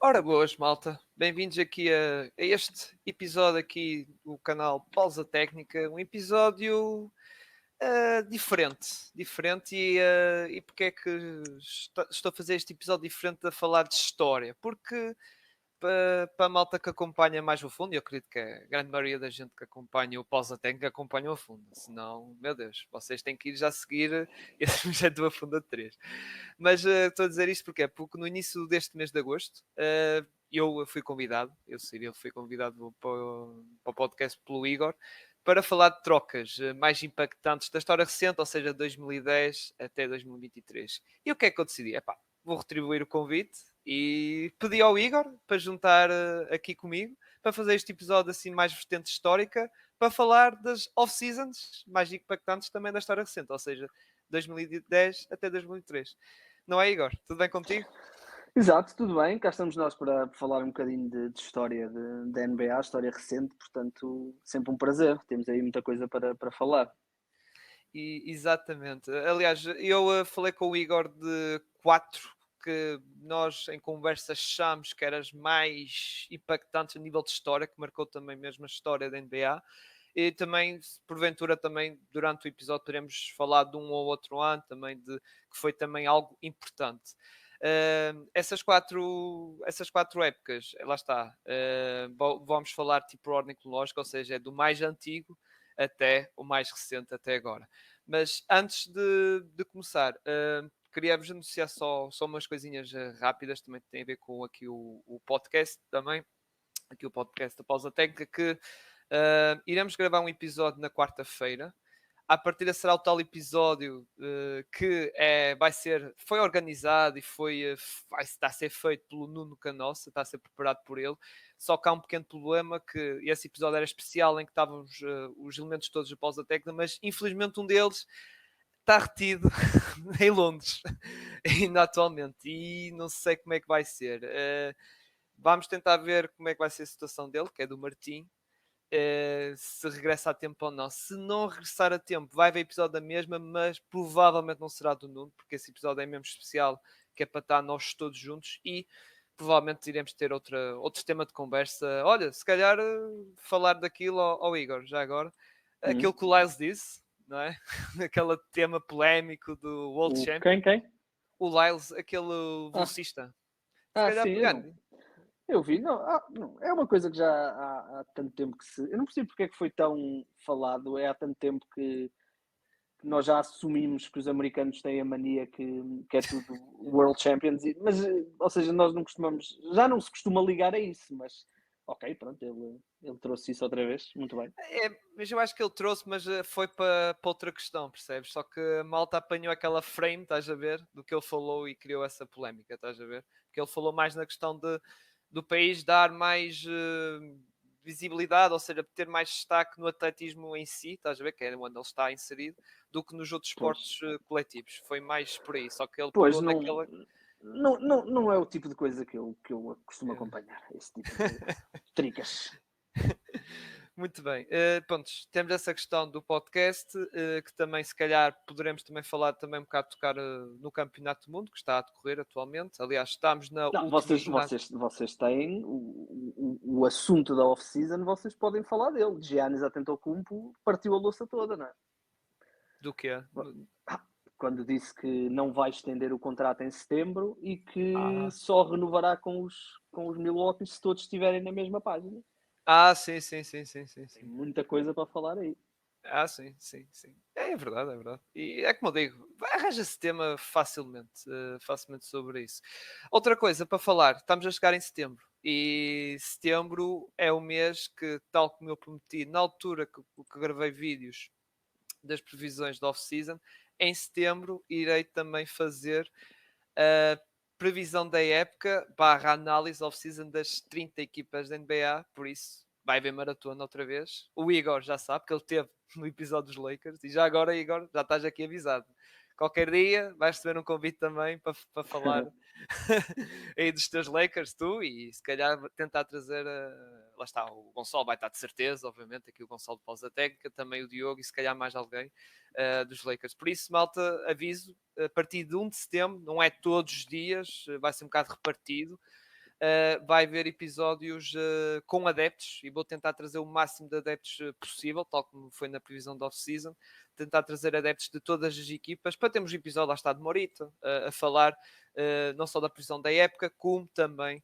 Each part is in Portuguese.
Ora boas, malta. Bem-vindos aqui a este episódio aqui do canal Pausa Técnica. Um episódio diferente e porque é que estou a fazer este episódio diferente a falar de história? Porque para a malta que acompanha mais a fundo, e eu acredito que a grande maioria da gente que acompanha o Pausa Técnica acompanha a fundo, senão, meu Deus, vocês têm que ir já seguir esse projeto a fundo 3. Mas estou a dizer isto porque no início deste mês de agosto eu fui convidado, eu, Cirilo, fui convidado para o podcast pelo Igor para falar de trocas mais impactantes da história recente, ou seja, 2010 até 2023. E o que é que eu decidi? Epá, vou retribuir o convite e pedi ao Igor para juntar aqui comigo para fazer este episódio assim mais vertente histórica, para falar das off-seasons mais impactantes também da história recente, ou seja, 2010 até 2003. Não é, Igor? Tudo bem contigo? Exato, tudo bem. Cá estamos nós para falar um bocadinho de história da NBA, história recente, portanto, sempre um prazer. Temos aí muita coisa para falar. Exatamente. Aliás, eu falei com o Igor de quatro que nós em conversa achámos que eram as mais impactantes a nível de história, que marcou também mesmo a história da NBA. E também, porventura, também durante o episódio teremos falado de um ou outro ano também que foi também algo importante. Essas quatro épocas, lá está, vamos falar tipo ordem cronológica, ou seja, é do mais antigo até o mais recente até agora. Mas antes de começar, queria-vos anunciar só umas coisinhas rápidas, também tem a ver com aqui o podcast também, aqui o podcast da Pausa Técnica, que iremos gravar um episódio na quarta-feira. À partida será o tal episódio que foi organizado e vai estar a ser feito pelo Nuno Canossa, está a ser preparado por ele. Só que há um pequeno problema, que esse episódio era especial, em que estávamos os elementos todos da pausa técnica, mas infelizmente um deles está retido em Londres, ainda atualmente, e não sei como é que vai ser. Vamos tentar ver como é que vai ser a situação dele, que é do Martim, se regressa a tempo ou não. Se não regressar a tempo, vai haver episódio da mesma, mas provavelmente não será do Nuno, porque esse episódio é mesmo especial, que é para estar nós todos juntos e provavelmente iremos ter outro tema de conversa. Olha, se calhar falar daquilo ao Igor, já agora. Aquilo Uhum. que o Lyles disse, não é? Aquele tema polémico do World O Champion. quem? O Lyles, aquele Ah, velocista. Se calhar sim, pegar. eu vi. Não, não, é uma coisa que já há tanto tempo que se. Eu não percebo porque é que foi tão falado. É há tanto tempo que nós já assumimos que os americanos têm a mania que é tudo World Champions, mas, ou seja, nós não costumamos, já não se costuma ligar a isso, mas ok, pronto, ele trouxe isso outra vez, muito bem. Mas eu acho que ele trouxe, mas foi para outra questão, percebes? Só que a malta apanhou aquela frame, estás a ver, do que ele falou e criou essa polémica, estás a ver? Porque ele falou mais na questão do país dar mais visibilidade, ou seja, ter mais destaque no atletismo em si, estás a ver, que é onde ele está inserido, do que nos outros Pois, esportes coletivos. Foi mais por aí, só que ele pois pegou não, naquela. não é o tipo de coisa que eu costumo acompanhar, esse tipo de tricas. Muito bem. Pronto, temos essa questão do podcast, que também, se calhar, poderemos também falar também um bocado, tocar no Campeonato do Mundo, que está a decorrer atualmente. Aliás, estamos na Não, última vocês, jornada. vocês, vocês têm o assunto da off-season, vocês podem falar dele. Giannis Antetokounmpo partiu a louça toda, não é? Do quê? Quando disse que não vai estender o contrato em setembro e que Ah. só renovará com os Milwaukee se todos estiverem na mesma página. Sim, sim, sim, sim, sim, Tem sim. muita coisa para falar aí. Sim, sim, sim. É verdade, é verdade. E é como eu digo, arranja-se tema facilmente sobre isso. Outra coisa para falar, estamos a chegar em setembro. E setembro é o mês que, tal como eu prometi, na altura que gravei vídeos das previsões da off-season, em setembro irei também fazer a previsão da época barra análise off-season das 30 equipas da NBA, por isso vai haver maratona outra vez. O Igor já sabe que ele teve no episódio dos Lakers e já agora, Igor, já estás aqui avisado. Qualquer dia vais receber um convite também para falar aí dos teus Lakers, tu, e se calhar tentar trazer. Lá está, o Gonçalo vai estar de certeza, obviamente, aqui o Gonçalo de Pausa Técnica, também o Diogo e se calhar mais alguém dos Lakers. Por isso, malta, aviso, a partir de 1 de setembro, não é todos os dias, vai ser um bocado repartido. vai haver episódios com adeptos e vou tentar trazer o máximo de adeptos possível, tal como foi na previsão da off-season, tentar trazer adeptos de todas as equipas para termos um episódio lá está de Morita a falar não só da previsão da época, como também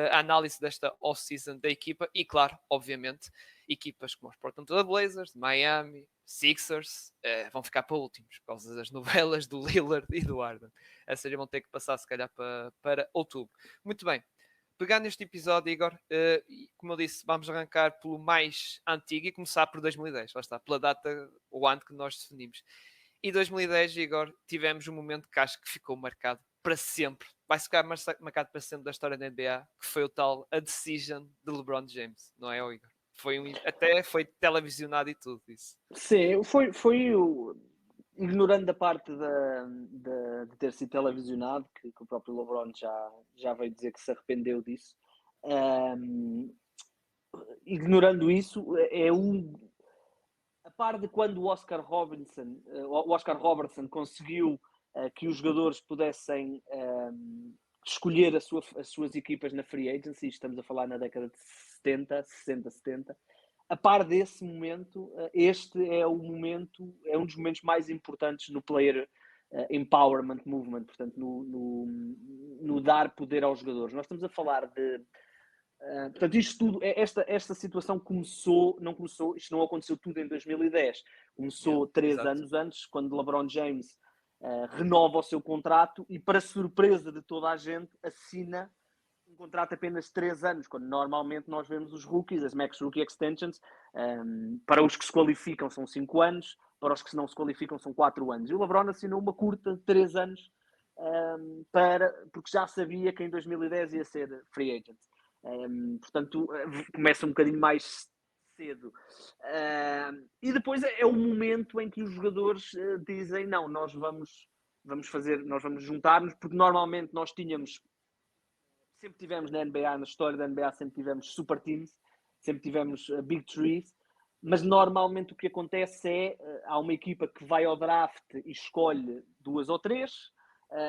a análise desta off-season da equipa e, claro, obviamente, equipas como os Portland Trail Blazers, Miami, Sixers, vão ficar para últimos por causa das novelas do Lillard e do Harden. Essas vão ter que passar, se calhar, para outubro. Muito bem. Pegar neste episódio, Igor, como eu disse, vamos arrancar pelo mais antigo e começar por 2010. Lá está, pela data, o ano que nós definimos. E 2010, Igor, tivemos um momento que acho que ficou marcado para sempre. Vai ficar marcado para sempre da história da NBA, que foi o tal A Decision de LeBron James, não é, Igor? Até foi televisionado e tudo isso. Sim, foi o. Ignorando a parte de ter sido televisionado, que o próprio LeBron já veio dizer que se arrependeu disso. Ignorando isso, a par de quando o Oscar Robertson conseguiu que os jogadores pudessem escolher as suas equipas na free agency, estamos a falar na década de 60, 70. A par desse momento, este é um dos momentos mais importantes no player empowerment movement, portanto, no dar poder aos jogadores. Nós estamos a falar de. Portanto, isto tudo, esta situação isto não aconteceu tudo em 2010. Começou 3 anos antes, quando LeBron James renova o seu contrato e, para surpresa de toda a gente, assina um contrato apenas de 3 anos, quando normalmente nós vemos os rookies, as max rookie extensions, para os que se qualificam são 5 anos, para os que não se qualificam são 4 anos. E o LeBron assinou uma curta de 3 anos porque já sabia que em 2010 ia ser free agent. Portanto, começa um bocadinho mais cedo. E depois é o momento em que os jogadores dizem, não, nós vamos juntar-nos, porque normalmente nós sempre tivemos na NBA, na história da NBA, sempre tivemos super teams, sempre tivemos big threes, mas normalmente o que acontece é, há uma equipa que vai ao draft e escolhe 2 ou 3,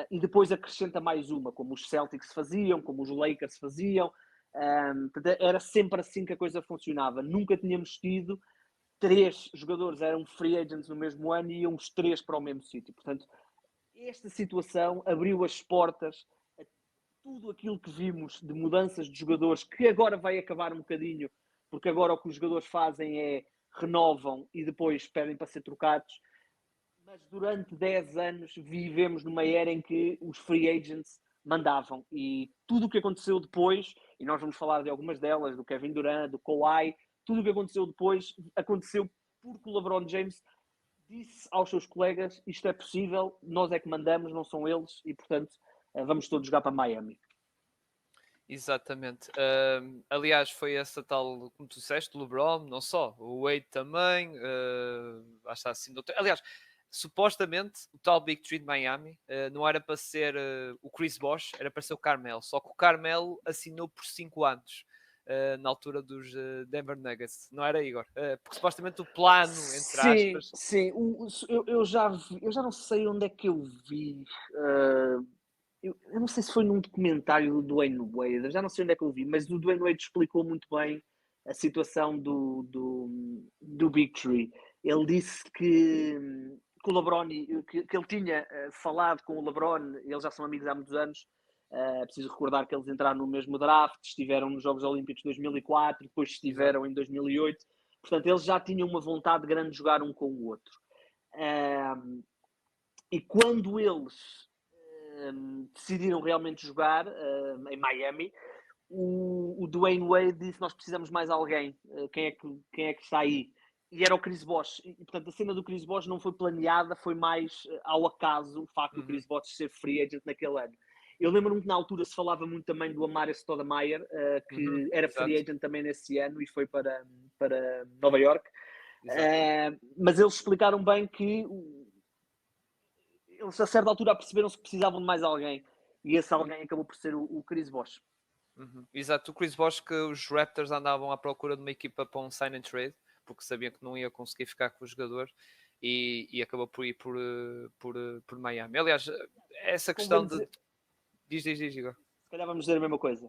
e depois acrescenta mais uma, como os Celtics faziam, como os Lakers faziam. Era sempre assim que a coisa funcionava. Nunca tínhamos tido 3 jogadores eram free agents no mesmo ano e iam os 3 para o mesmo sítio. Portanto, esta situação abriu as portas a tudo aquilo que vimos de mudanças de jogadores, que agora vai acabar um bocadinho, porque agora o que os jogadores fazem é renovam e depois pedem para ser trocados. Mas durante 10 anos vivemos numa era em que os free agents mandavam, e tudo o que aconteceu depois, e nós vamos falar de algumas delas, do Kevin Durant, do Kawhi, tudo o que aconteceu depois aconteceu porque o LeBron James disse aos seus colegas, isto é possível, nós é que mandamos, não são eles, e portanto vamos todos jogar para Miami. Exatamente. Aliás, foi essa tal, como tu disseste, o LeBron, não só, o Wade também, acho que assim, aliás, supostamente o tal Big Three de Miami não era para ser o Chris Bosh, era para ser o Carmelo, só que o Carmelo assinou por 5 anos. Na altura dos Denver Nuggets, não era, Igor? Porque supostamente o plano, entre aspas. Sim, eu já não sei onde é que eu vi. Eu não sei se foi num documentário do Dwayne Wade, eu já não sei onde é que eu vi, mas o Dwayne Wade explicou muito bem a situação do Big Tree. Ele disse que o LeBron, que ele tinha falado com o LeBron, eles já são amigos há muitos anos. Preciso recordar que eles entraram no mesmo draft, estiveram nos Jogos Olímpicos de 2004, depois estiveram em 2008. Portanto, eles já tinham uma vontade grande de jogar um com o outro. E quando eles decidiram realmente jogar em Miami, o Dwayne Wade disse: nós precisamos mais alguém, quem é que está aí? E era o Chris Bosh. E, portanto, a cena do Chris Bosh não foi planeada, foi mais ao acaso o facto do Chris Bosh ser free agent naquele ano. Eu lembro-me que na altura se falava muito também do Amar'e Stoudemire, que era free agent também nesse ano e foi para Nova York. Mas eles explicaram bem que eles a certa altura perceberam-se que precisavam de mais alguém. E esse alguém acabou por ser o Chris Bosh. Exato, o Chris Bosh, que os Raptors andavam à procura de uma equipa para um sign and trade, porque sabiam que não ia conseguir ficar com o jogador, e acabou por ir por Miami. Aliás, essa questão de... Diz, Igor. Se calhar vamos dizer a mesma coisa.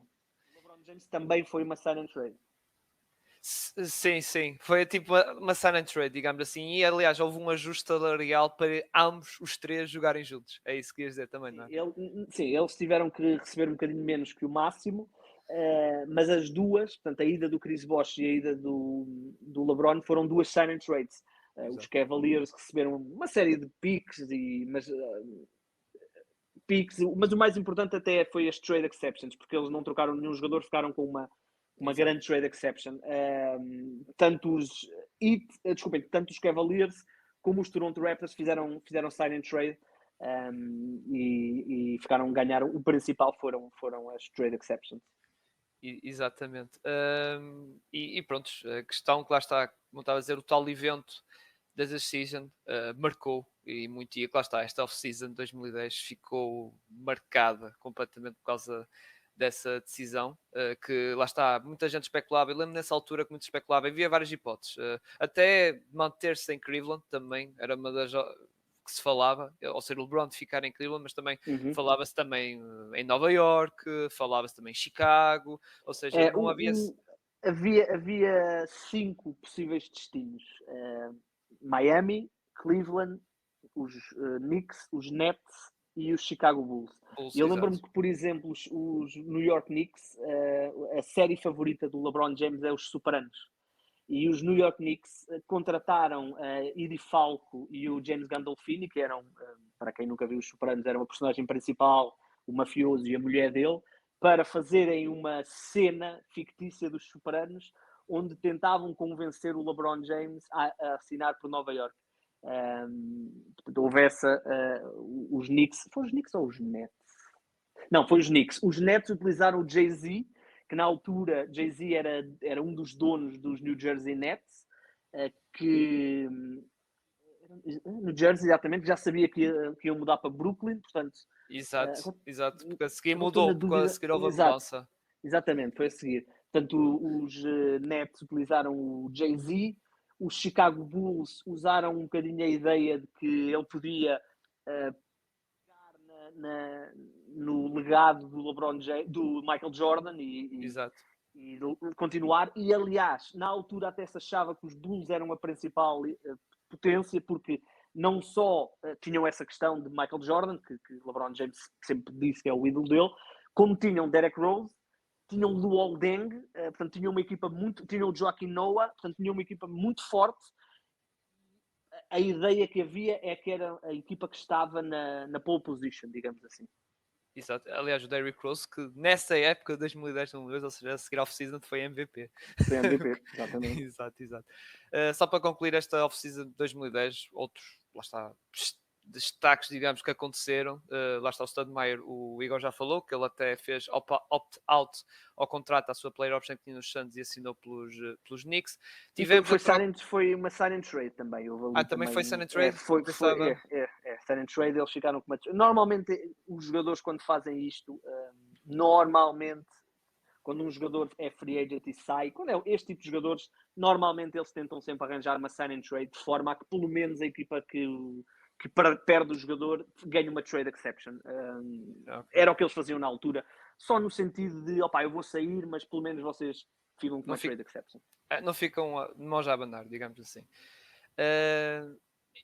James também foi uma sign and trade. Sim. Foi tipo uma sign and trade, digamos assim. E aliás, houve um ajuste salarial para ambos os três jogarem juntos. É isso que ias dizer também, não é? Sim, eles tiveram que receber um bocadinho menos que o máximo, mas as duas, portanto, a ida do Chris Bosh e a ida do LeBron foram duas sign and trades. Os Cavaliers receberam uma série de picks, mas o mais importante até foi as trade exceptions, porque eles não trocaram nenhum jogador, ficaram com uma grande trade exception. Tanto os Cavaliers como os Toronto Raptors fizeram sign and trade, e ganharam. O principal foram as trade exceptions. Exatamente. E pronto, a questão que lá está, como estava a dizer, o tal evento da season marcou e muito, e lá está, esta off-season de 2010 ficou marcada completamente por causa dessa decisão, que lá está, muita gente especulava. Eu lembro nessa altura que muito especulava, havia várias hipóteses, até manter-se em Cleveland também era uma das que se falava, ou seja, o LeBron de ficar em Cleveland, mas também falava-se também em Nova York, falava-se também em Chicago, ou seja, não havia... Havia 5 possíveis destinos: Miami, Cleveland, os Knicks, os Nets e os Chicago Bulls. E eu lembro-me que, por exemplo, os New York Knicks, a série favorita do LeBron James é os Superanos. E os New York Knicks contrataram Edie Falco e o James Gandolfini, que eram, para quem nunca viu os Sopranos, era uma personagem principal, o mafioso e a mulher dele, para fazerem uma cena fictícia dos Sopranos, onde tentavam convencer o LeBron James a assinar por Nova York. Houve os Knicks. Foi os Knicks ou os Nets? Não, foi os Knicks. Os Nets utilizaram o Jay-Z, que na altura Jay-Z era um dos donos dos New Jersey Nets, que no Jersey exatamente já sabia que ia mudar para Brooklyn, portanto... Exato, porque a seguir mudou, porque a seguir houve a mudança. Exatamente, foi a seguir. Portanto, os Nets utilizaram o Jay-Z, os Chicago Bulls usaram um bocadinho a ideia de que ele podia no legado do LeBron James, do Michael Jordan e continuar. E aliás, na altura até se achava que os Bulls eram a principal potência, porque não só tinham essa questão de Michael Jordan, que LeBron James sempre disse que é o ídolo dele, como tinham Derrick Rose, tinham Luol Deng, portanto tinham uma equipa tinham o Joaquim Noah, portanto tinham uma equipa muito forte. A ideia que havia é que era a equipa que estava na pole position, digamos assim. Exato. Aliás, o Derrick Rose, que nessa época de 2010, 2012, ou seja, a seguir off-season, foi MVP. Foi MVP, exatamente. Exato. Só para concluir esta off-season de 2010, outros, lá está, destaques, digamos, que aconteceram. Lá está o Studmeyer, o Igor já falou, que ele até fez opt-out ao contrato, à sua player option que tinha nos Suns e assinou pelos Knicks. Foi uma sign and trade também. Também foi sign and trade? Foi sign and trade, eles ficaram com uma... Normalmente, os jogadores quando fazem isto, quando um jogador é free agent e sai, quando é este tipo de jogadores, normalmente eles tentam sempre arranjar uma sign and trade de forma a que pelo menos a equipa que perde o jogador ganha uma trade exception. Era o que eles faziam na altura, só no sentido de, eu vou sair, mas pelo menos vocês ficam com uma trade exception. Não ficam de mãos a abanar, digamos assim.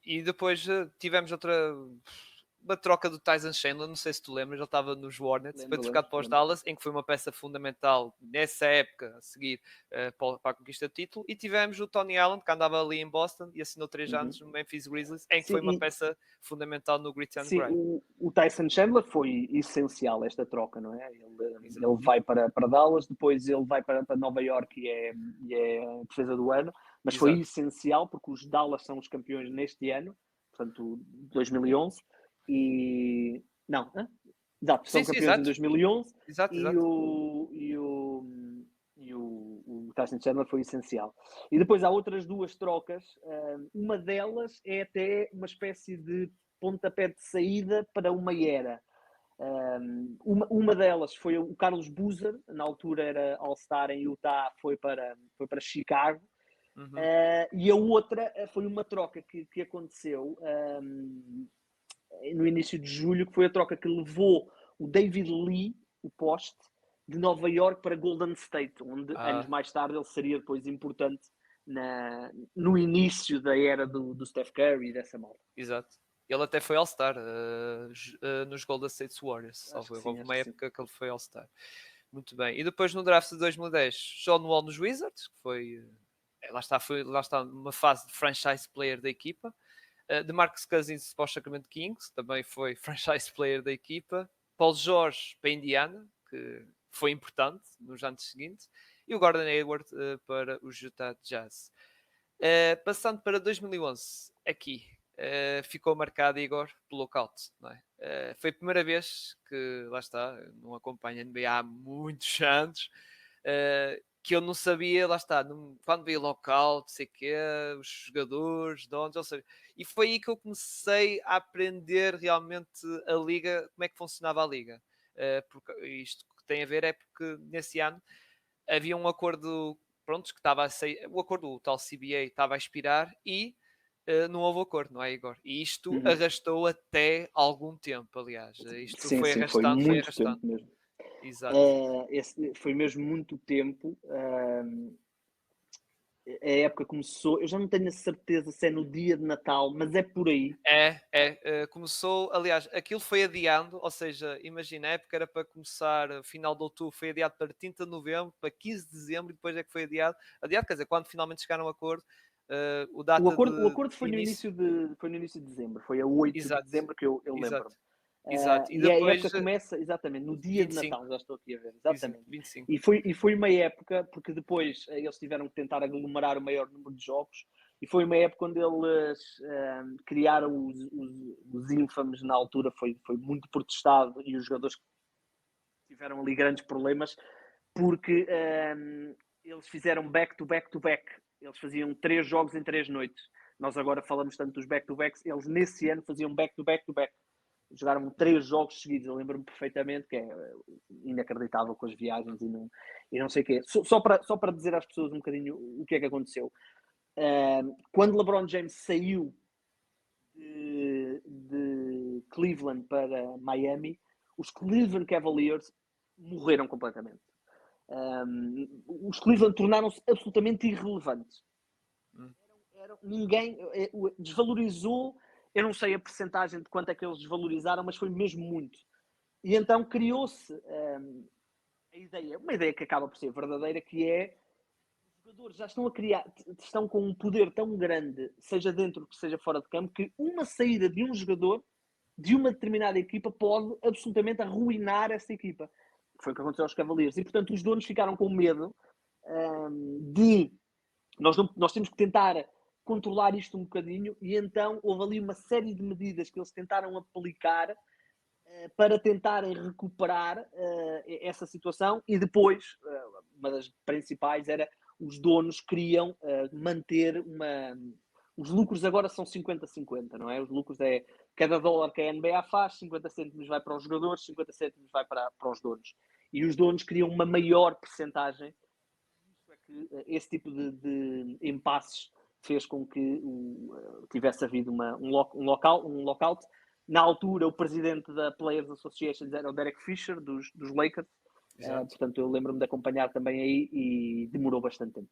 E depois tivemos uma troca do Tyson Chandler, não sei se tu lembras, ele estava nos Hornets, foi trocado para os Dallas, em que foi uma peça fundamental nessa época a seguir para a conquista do título, e tivemos o Tony Allen, que andava ali em Boston e assinou 3 anos no Memphis Grizzlies, em que foi uma peça fundamental no Grit and Grind. O Tyson Chandler foi essencial esta troca, não é? Ele vai para Dallas, depois ele vai para Nova York e é a defesa do ano, mas foi essencial porque os Dallas são os campeões neste ano, portanto 2011. São campeões em 2011. E o Tyson Chandler foi essencial. E depois há outras duas trocas. Uma delas é até uma espécie de pontapé de saída para uma era. Uma delas foi o Carlos Boozer, na altura era All-Star em Utah, foi para Chicago. E a outra foi uma troca que aconteceu no início de julho, que foi a troca que levou o David Lee, o poste, de Nova York para Golden State, onde anos Ah, mais tarde ele seria depois importante no início da era do Steph Curry e dessa malta. exato. Ele até foi All-Star nos Golden State Warriors. Acho Salvo que erro. sim, Houve acho uma que sim. época que ele foi All-Star. Muito bem. E depois no draft de 2010, John Wall nos Wizards, que foi lá está uma fase de franchise player da equipa. De Marcus Cousins para o Sacramento Kings, também foi franchise player da equipa. Paul George para Indiana, que foi importante nos anos seguintes. E o Gordon Hayward para o Utah Jazz. Passando para 2011, aqui ficou marcado, Igor, pelo lockout. Não é? Foi a primeira vez que, lá está, não acompanho a NBA há muitos anos, que eu não sabia, lá está, quando veio lockout, sei quê, os jogadores, donos, ou seja, e foi aí que eu comecei a aprender realmente a liga, como é que funcionava a liga. Porque isto que tem a ver é porque nesse ano havia um acordo, pronto, que estava a sair, o acordo, o tal CBA estava a expirar e não houve acordo, não é, Igor? E isto Uhum. arrastou até algum tempo, aliás. Isto Sim, foi sim, foi arrastando, foi muito arrastando. tempo mesmo. Exato. Foi mesmo muito tempo. A época começou, eu já não tenho a certeza se é no dia de Natal, mas é por aí. Começou, aliás, aquilo foi adiando, ou seja, imagina, a época era para começar final de outubro, foi adiado para 30 de novembro, para 15 de dezembro, e depois é que foi adiado, quer dizer, quando finalmente chegaram a um acordo, o data O de acordo início, foi no início de dezembro, foi a 8 de exato, dezembro que eu lembro-me. exato, exato, e E a depois época começa exatamente no dia de 25, Natal, já estou aqui a ver, exato, exatamente. 25. E foi uma época, porque depois eles tiveram que tentar aglomerar o maior número de jogos, e foi uma época onde eles criaram os ínfames na altura, foi muito protestado, e os jogadores tiveram ali grandes problemas, porque eles fizeram back-to-back-to-back. Eles faziam 3 jogos em 3 noites. Nós agora falamos tanto dos back-to-backs, eles nesse ano faziam back-to-back-to-back. Jogaram 3 jogos seguidos, eu lembro-me perfeitamente, que é inacreditável com as viagens e não sei o quê. Só para dizer às pessoas um bocadinho o que é que aconteceu. Quando LeBron James saiu de Cleveland para Miami, os Cleveland Cavaliers morreram completamente. Os Cleveland tornaram-se absolutamente irrelevantes. Hum. Ninguém desvalorizou, eu não sei a percentagem de quanto é que eles desvalorizaram, mas foi mesmo muito. E então criou-se a ideia, uma ideia que acaba por ser verdadeira, que é os jogadores já estão a criar, estão com um poder tão grande, seja dentro que seja fora de campo, que uma saída de um jogador de uma determinada equipa pode absolutamente arruinar essa equipa. Foi o que aconteceu aos Cavaliers. E, portanto, os donos ficaram com medo de... Nós temos que tentar controlar isto um bocadinho e então houve ali uma série de medidas que eles tentaram aplicar para tentarem recuperar essa situação e depois, uma das principais era os donos queriam manter os lucros agora são 50-50, não é? Os lucros é cada dólar que a NBA faz, 50 cêntimos vai para os jogadores, 50 cêntimos vai para os donos. E os donos queriam uma maior percentagem. Isso é que esse tipo de impasses fez com que tivesse havido um lockout. Na altura, o presidente da Players Association era o Derek Fisher, dos Lakers. Exato. Portanto, eu lembro-me de acompanhar também aí e demorou bastante tempo.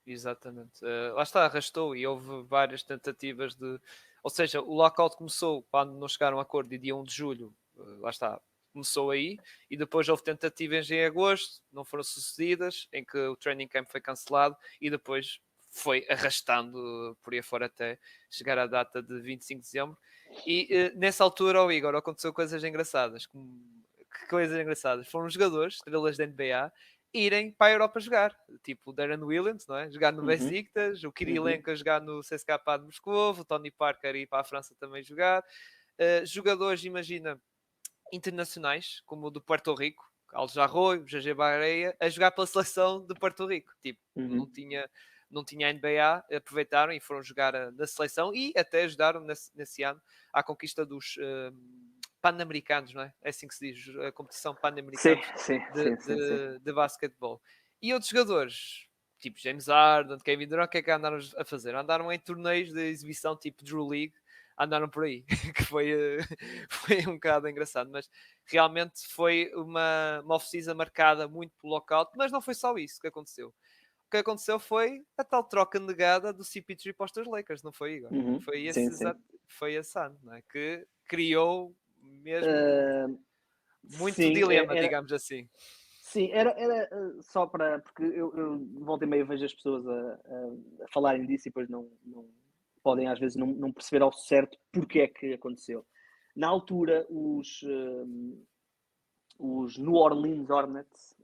Exatamente. Lá está, arrastou e houve várias tentativas de. Ou seja, o lockout começou quando não chegaram a acordo de dia 1 de julho, lá está, começou aí, e depois houve tentativas em agosto, não foram sucedidas, em que o training camp foi cancelado e depois foi arrastando por aí fora até chegar à data de 25 de dezembro. E nessa altura, ao Igor, aconteceu coisas engraçadas. Que coisas engraçadas? Foram jogadores, estrelas da NBA, irem para a Europa jogar, tipo o Darren Williams, não é? Jogar no Uhum, Besiktas, o uhum. Kirilenko a jogar no CSKA de Moscou, o Tony Parker ir para a França também jogar. Jogadores, imagina, internacionais, como o do Porto Rico, Alves Arroio, GG Barreia, a jogar pela seleção de Porto Rico. Tipo, Uhum. não tinha NBA, aproveitaram e foram jogar na seleção e até ajudaram nesse ano à conquista dos pan-americanos, não é? É assim que se diz, a competição Sim, pan-americanos sim, de, sim, sim, sim. de, de basquetebol. E outros jogadores, tipo James Harden, Kevin Durant, o que é que andaram a fazer? Andaram em torneios de exibição tipo Drew League, andaram por aí, que foi um bocado engraçado, mas realmente foi uma off-season marcada muito pelo lockout, mas não foi só isso que aconteceu. O que aconteceu foi a tal troca negada do CP3 para os teus Lakers, não foi, Igor? Uhum. Foi Sim, esse sim. exato, foi esse ano, não é? Que criou mesmo Uh, muito sim, dilema, digamos assim. sim, era só para. Porque eu volta e meia vejo as pessoas a falarem disso e depois não podem, às vezes, não perceber ao certo porque é que aconteceu. Na altura, os New Orleans Hornets,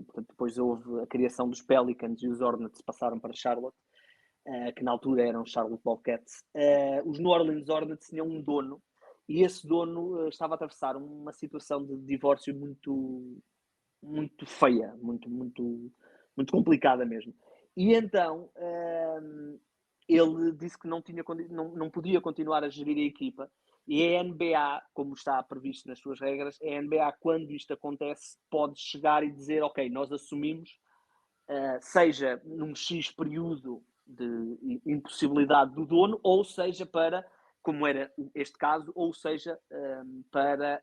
portanto, depois houve a criação dos Pelicans e os Hornets passaram para Charlotte, que na altura eram Charlotte Bobcats. Os New Orleans Hornets tinham um dono e esse dono estava a atravessar uma situação de divórcio muito feia, muito complicada mesmo. E então ele disse que não podia continuar a gerir a equipa. E a NBA, como está previsto nas suas regras, a NBA, quando isto acontece, pode chegar e dizer: ok, nós assumimos, seja num X período de impossibilidade do dono, ou seja para, como era este caso, ou seja para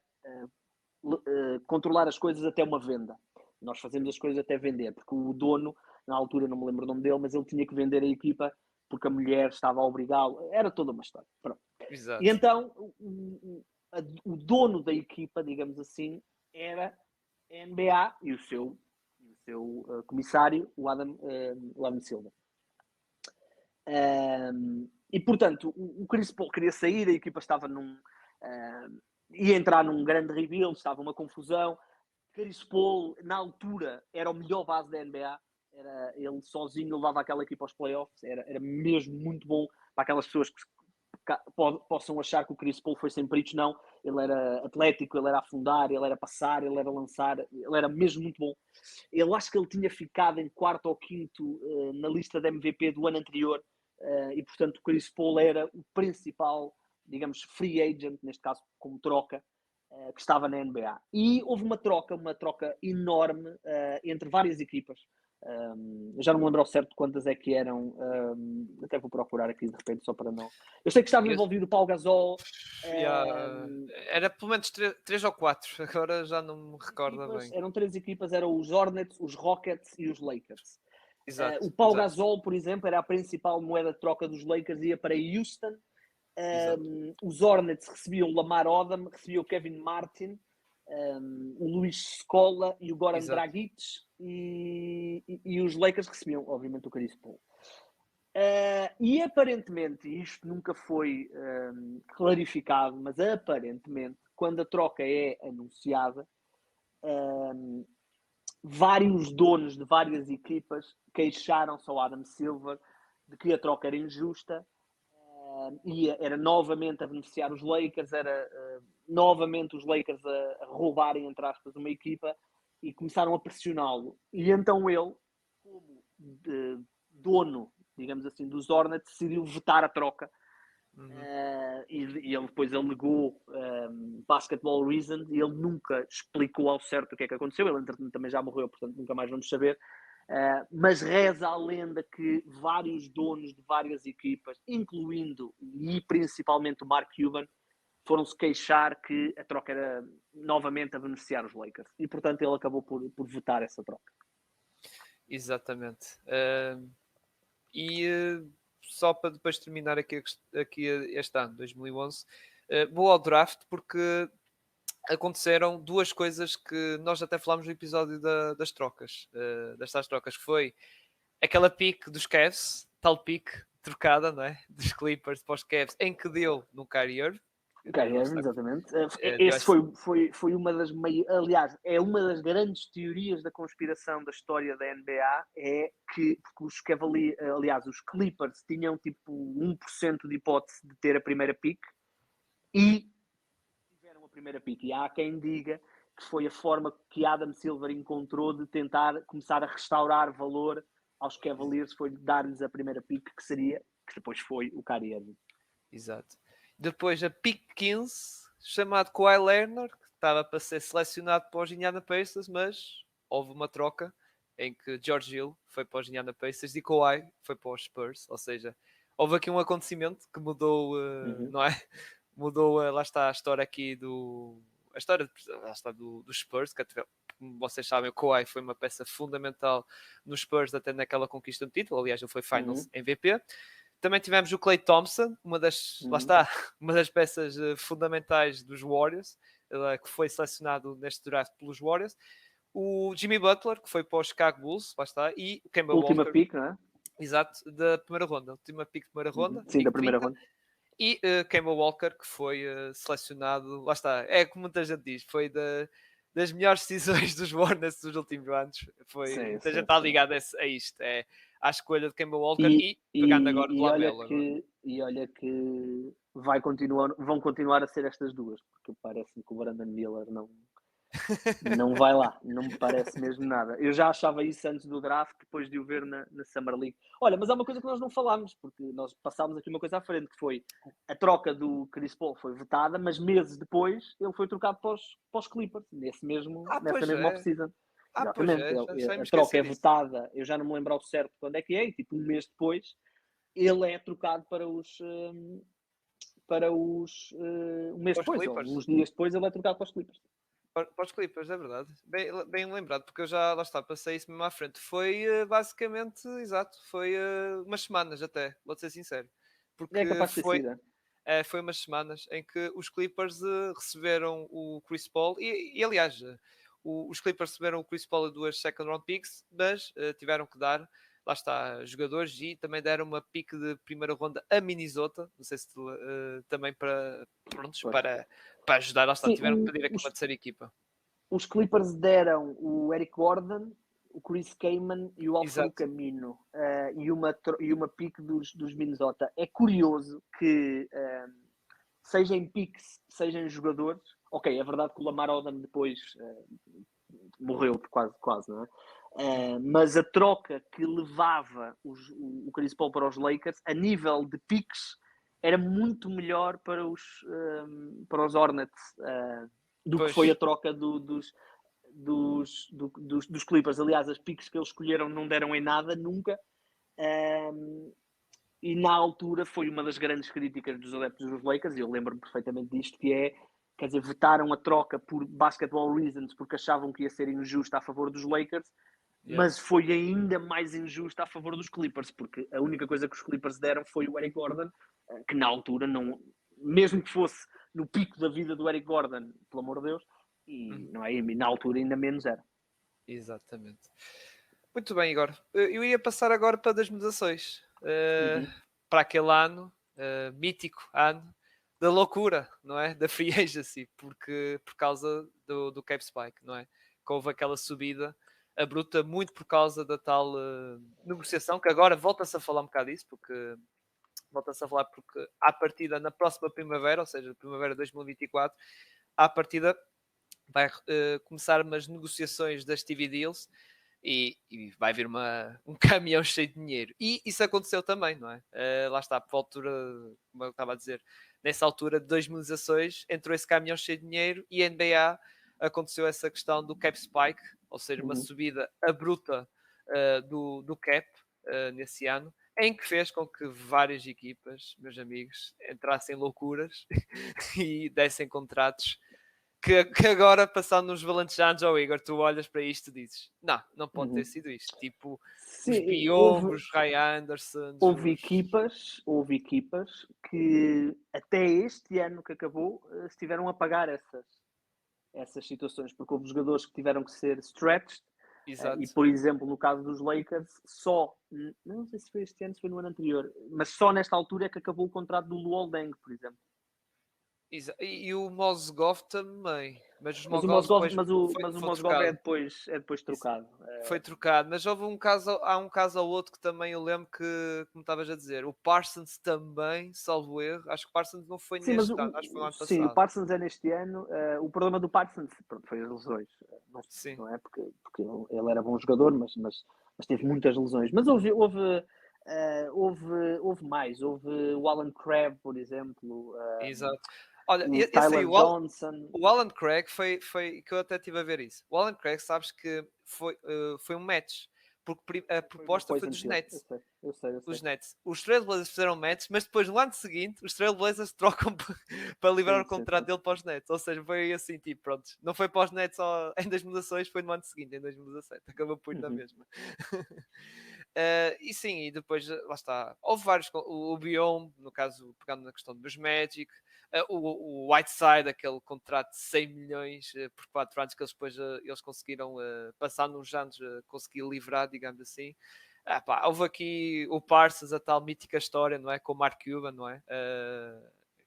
controlar as coisas até uma venda. Nós fazemos as coisas até vender, porque o dono, na altura, não me lembro o nome dele, mas ele tinha que vender a equipa porque a mulher estava a obrigá-lo. Era toda uma história. Pronto. E Exato. então, o dono da equipa, digamos assim, era a NBA e o seu comissário, o Adam Silver. E, portanto, o Chris Paul queria sair, a equipa estava ia entrar num grande rebuild, estava uma confusão. Chris Paul, na altura, era o melhor base da NBA. Ele sozinho levava aquela equipa aos playoffs. Era mesmo muito bom para aquelas pessoas que possam achar que o Chris Paul foi sempre isso. Não. Ele era atlético, ele era afundar, ele era passar, ele era lançar. Ele era mesmo muito bom. Eu acho que ele tinha ficado em quarto ou quinto na lista de MVP do ano anterior. E, portanto, o Chris Paul era o principal, digamos, free agent, neste caso, como troca, que estava na NBA. E houve uma troca enorme entre várias equipas. Já não me lembro ao certo quantas é que eram. Até vou procurar aqui de repente, só para não. Eu sei que estava envolvido o Pau Gasol. Era pelo menos 3 ou 4, agora já não me recordo bem. Eram 3 equipas, eram os Hornets, os Rockets e os Lakers. Exato, o Pau exato. Gasol, por exemplo, era a principal moeda de troca dos Lakers, ia para Houston. Os Hornets recebiam o Lamar Odom, recebiam o Kevin Martin, o Luís Scola e o Goran Exato. Dragic, e os Lakers recebiam, obviamente, o Chris Paul. E aparentemente, isto nunca foi clarificado, mas aparentemente, quando a troca é anunciada, vários donos de várias equipas queixaram-se ao Adam Silver de que a troca era injusta e era novamente a beneficiar os Lakers, era novamente os Lakers a roubarem, entre aspas, uma equipa, e começaram a pressioná-lo. E então ele, como dono, digamos assim, dos Hornets, decidiu vetar a troca. E ele depois alegou basketball reasons e ele nunca explicou ao certo o que é que aconteceu. Ele, entretanto, também já morreu, portanto nunca mais vamos saber. Mas reza a lenda que vários donos de várias equipas, incluindo e principalmente o Mark Cuban, foram-se queixar que a troca era novamente a beneficiar os Lakers. E, portanto, ele acabou por vetar essa troca. Exatamente. Só para depois terminar aqui este ano, 2011, vou ao draft porque aconteceram duas coisas que nós até falámos no episódio das trocas, destas trocas, que foi aquela pique dos Cavs, tal pique trocada, não é? Dos Clippers para os Cavs, em que deu no Kyrie Irving. Kyrie Irving, exatamente. Esse foi uma das aliás, é uma das grandes teorias da conspiração da história da NBA, é que porque os Cavaliers, aliás, os Clippers tinham tipo 1% de hipótese de ter a primeira pick e tiveram a primeira pick. E há quem diga que foi a forma que Adam Silver encontrou de tentar começar a restaurar valor aos Cavaliers, foi dar-lhes a primeira pick, que depois foi o Kyrie Irving. Exato. Depois a pick 15, chamado Kawhi Leonard, que estava para ser selecionado para os Indiana Pacers, mas houve uma troca em que George Hill foi para os Indiana Pacers e Kawhi foi para os Spurs, ou seja, houve aqui um acontecimento que mudou, não é? Mudou, lá está a história aqui a história lá está, dos Spurs, que como vocês sabem, o Kawhi foi uma peça fundamental nos Spurs até naquela conquista do título. Aliás, ele foi Finals MVP. Também tivemos o Klay Thompson, lá está, uma das peças fundamentais dos Warriors, que foi selecionado neste draft pelos Warriors. O Jimmy Butler, que foi para o Chicago Bulls, lá está, e o Kemba Última Walker. pick, não é? Exato, da primeira ronda. Última pick de primeira ronda. Sim, da primeira 30. ronda. E Kemba Walker, que foi selecionado, lá está, é como muita gente diz, foi das melhores decisões dos Warners dos últimos anos. Muita gente está ligada a isto, à escolha de Kemba Walker e pegando agora o Lamelo. E olha que vão continuar a ser estas duas, porque parece-me que o Brandon Miller não vai lá, não me parece mesmo nada. Eu já achava isso antes do draft, depois de o ver na Summer League. Olha, mas há uma coisa que nós não falámos, porque nós passámos aqui uma coisa à frente, que foi a troca do Chris Paul foi votada, mas meses depois ele foi trocado para os Clippers, nessa mesma off-season. Exatamente, a troca é votada, eu já não me lembro ao certo quando é que é, e tipo um mês depois, ele é trocado para um mês depois, ou uns dias depois ele é trocado para os Clippers. Para os Clippers, é verdade. Bem lembrado, porque eu já, lá está, passei isso mesmo à frente. Foi basicamente, exato, foi umas semanas até, vou ser sincero. Porque é capaz de ter sido. Foi umas semanas em que os Clippers receberam o Chris Paul e aliás, os Clippers receberam o Chris Paul e 2 second round picks, mas tiveram que dar, lá está, jogadores e também deram uma pick de primeira ronda a Minnesota, não sei se também para ajudar, lá está, Sim, tiveram que pedir aqui uma terceira equipa. Os Clippers deram o Eric Gordon, o Chris Kaman e o Alfredo Camino e uma pick dos Minnesota. É curioso que seja em picks, seja em jogadores. Ok, é verdade que o Lamar Odom depois morreu quase, não é? Mas a troca que levava o Chris Paul para os Lakers, a nível de picks, era muito melhor para os Hornets do que foi a troca dos Clippers. Aliás, as picks que eles escolheram não deram em nada, nunca. E na altura foi uma das grandes críticas dos adeptos dos Lakers, e eu lembro-me perfeitamente disto, quer dizer, vetaram a troca por basketball reasons, porque achavam que ia ser injusta a favor dos Lakers, mas foi ainda mais injusta a favor dos Clippers, porque a única coisa que os Clippers deram foi o Eric Gordon, que na altura, não, mesmo que fosse no pico da vida do Eric Gordon, pelo amor de Deus, não é? E na altura ainda menos era. Exatamente. Muito bem, Igor. Eu ia passar agora para das mudações. Para aquele ano, mítico ano, da loucura, não é? Da free agency, por causa do Cape Spike, não é? Que houve aquela subida abrupta, muito por causa da tal negociação, que agora volta-se a falar um bocado disso, porque à partida na próxima primavera, ou seja, primavera de 2024, à partida vai começar umas negociações das TV Deals e vai vir um caminhão cheio de dinheiro. E isso aconteceu também, não é? Lá está, por altura, como eu estava a dizer, nessa altura de 2016, entrou esse caminhão cheio de dinheiro e a NBA aconteceu essa questão do cap spike, ou seja, uma subida abrupta do cap nesse ano, em que fez com que várias equipas, meus amigos, entrassem loucuras e dessem contratos que agora, passando uns valentes anos, Igor, tu olhas para isto e dizes, não pode ter sido isto. Tipo, os Piongos, os Ray Anderson. Houve equipas que até este ano que acabou estiveram a pagar essas situações, porque houve jogadores que tiveram que ser stretched. E, por exemplo, no caso dos Lakers, não sei se foi este ano, se foi no ano anterior, mas só nesta altura é que acabou o contrato do Luol Deng, por exemplo. E o Mozgov também. Mas o Mozgov é depois trocado. Foi trocado, mas há um caso ou outro que também eu lembro que, como estavas a dizer, o Parsons também, salvo erro, acho que o Parsons não foi neste ano, acho que foi no ano passado. Sim, o Parsons é neste ano. O problema do Parsons foi as lesões. Não é? Porque ele era bom jogador, mas teve muitas lesões. Mas houve mais. Houve o Alan Crabb, por exemplo. Exato. Olha, Tyler Johnson. O Alan Craig foi que eu até estive a ver isso. O Alan Craig, sabes que foi um match, porque a proposta foi dos Nets. Eu sei. Os Nets. Os Trailblazers fizeram match, mas depois no ano seguinte os Trailblazers trocam para livrar o contrato dele para os Nets. Ou seja, foi assim, tipo, pronto. Não foi para os Nets só em 2016, foi no ano seguinte, em 2017. Acabou por ir na mesma. E sim, e depois, lá está. Houve vários, o Biome, no caso, pegando na questão dos Magic, o Whiteside, aquele contrato de 100 milhões por 4 anos que eles depois eles conseguiram, passando uns anos, conseguir livrar, digamos assim. Houve aqui o Parsons, a tal mítica história, não é? Com o Mark Cuban, não é?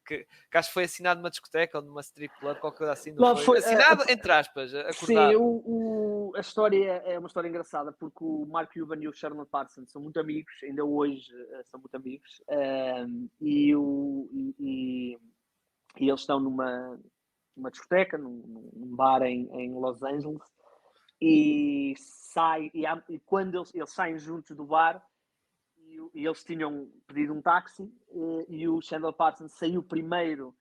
Que acho que foi assinado numa discoteca ou numa strip club, qualquer coisa assim, não foi? Assinado, entre aspas, acordado. Sim, a história é uma história engraçada, porque o Mark Cuban e o Sherman Parsons são muito amigos, ainda hoje são muito amigos, e eles estão numa discoteca, num bar em Los Angeles, e quando eles saem juntos do bar, e eles tinham pedido um táxi, e o Chandler Parsons saiu primeiro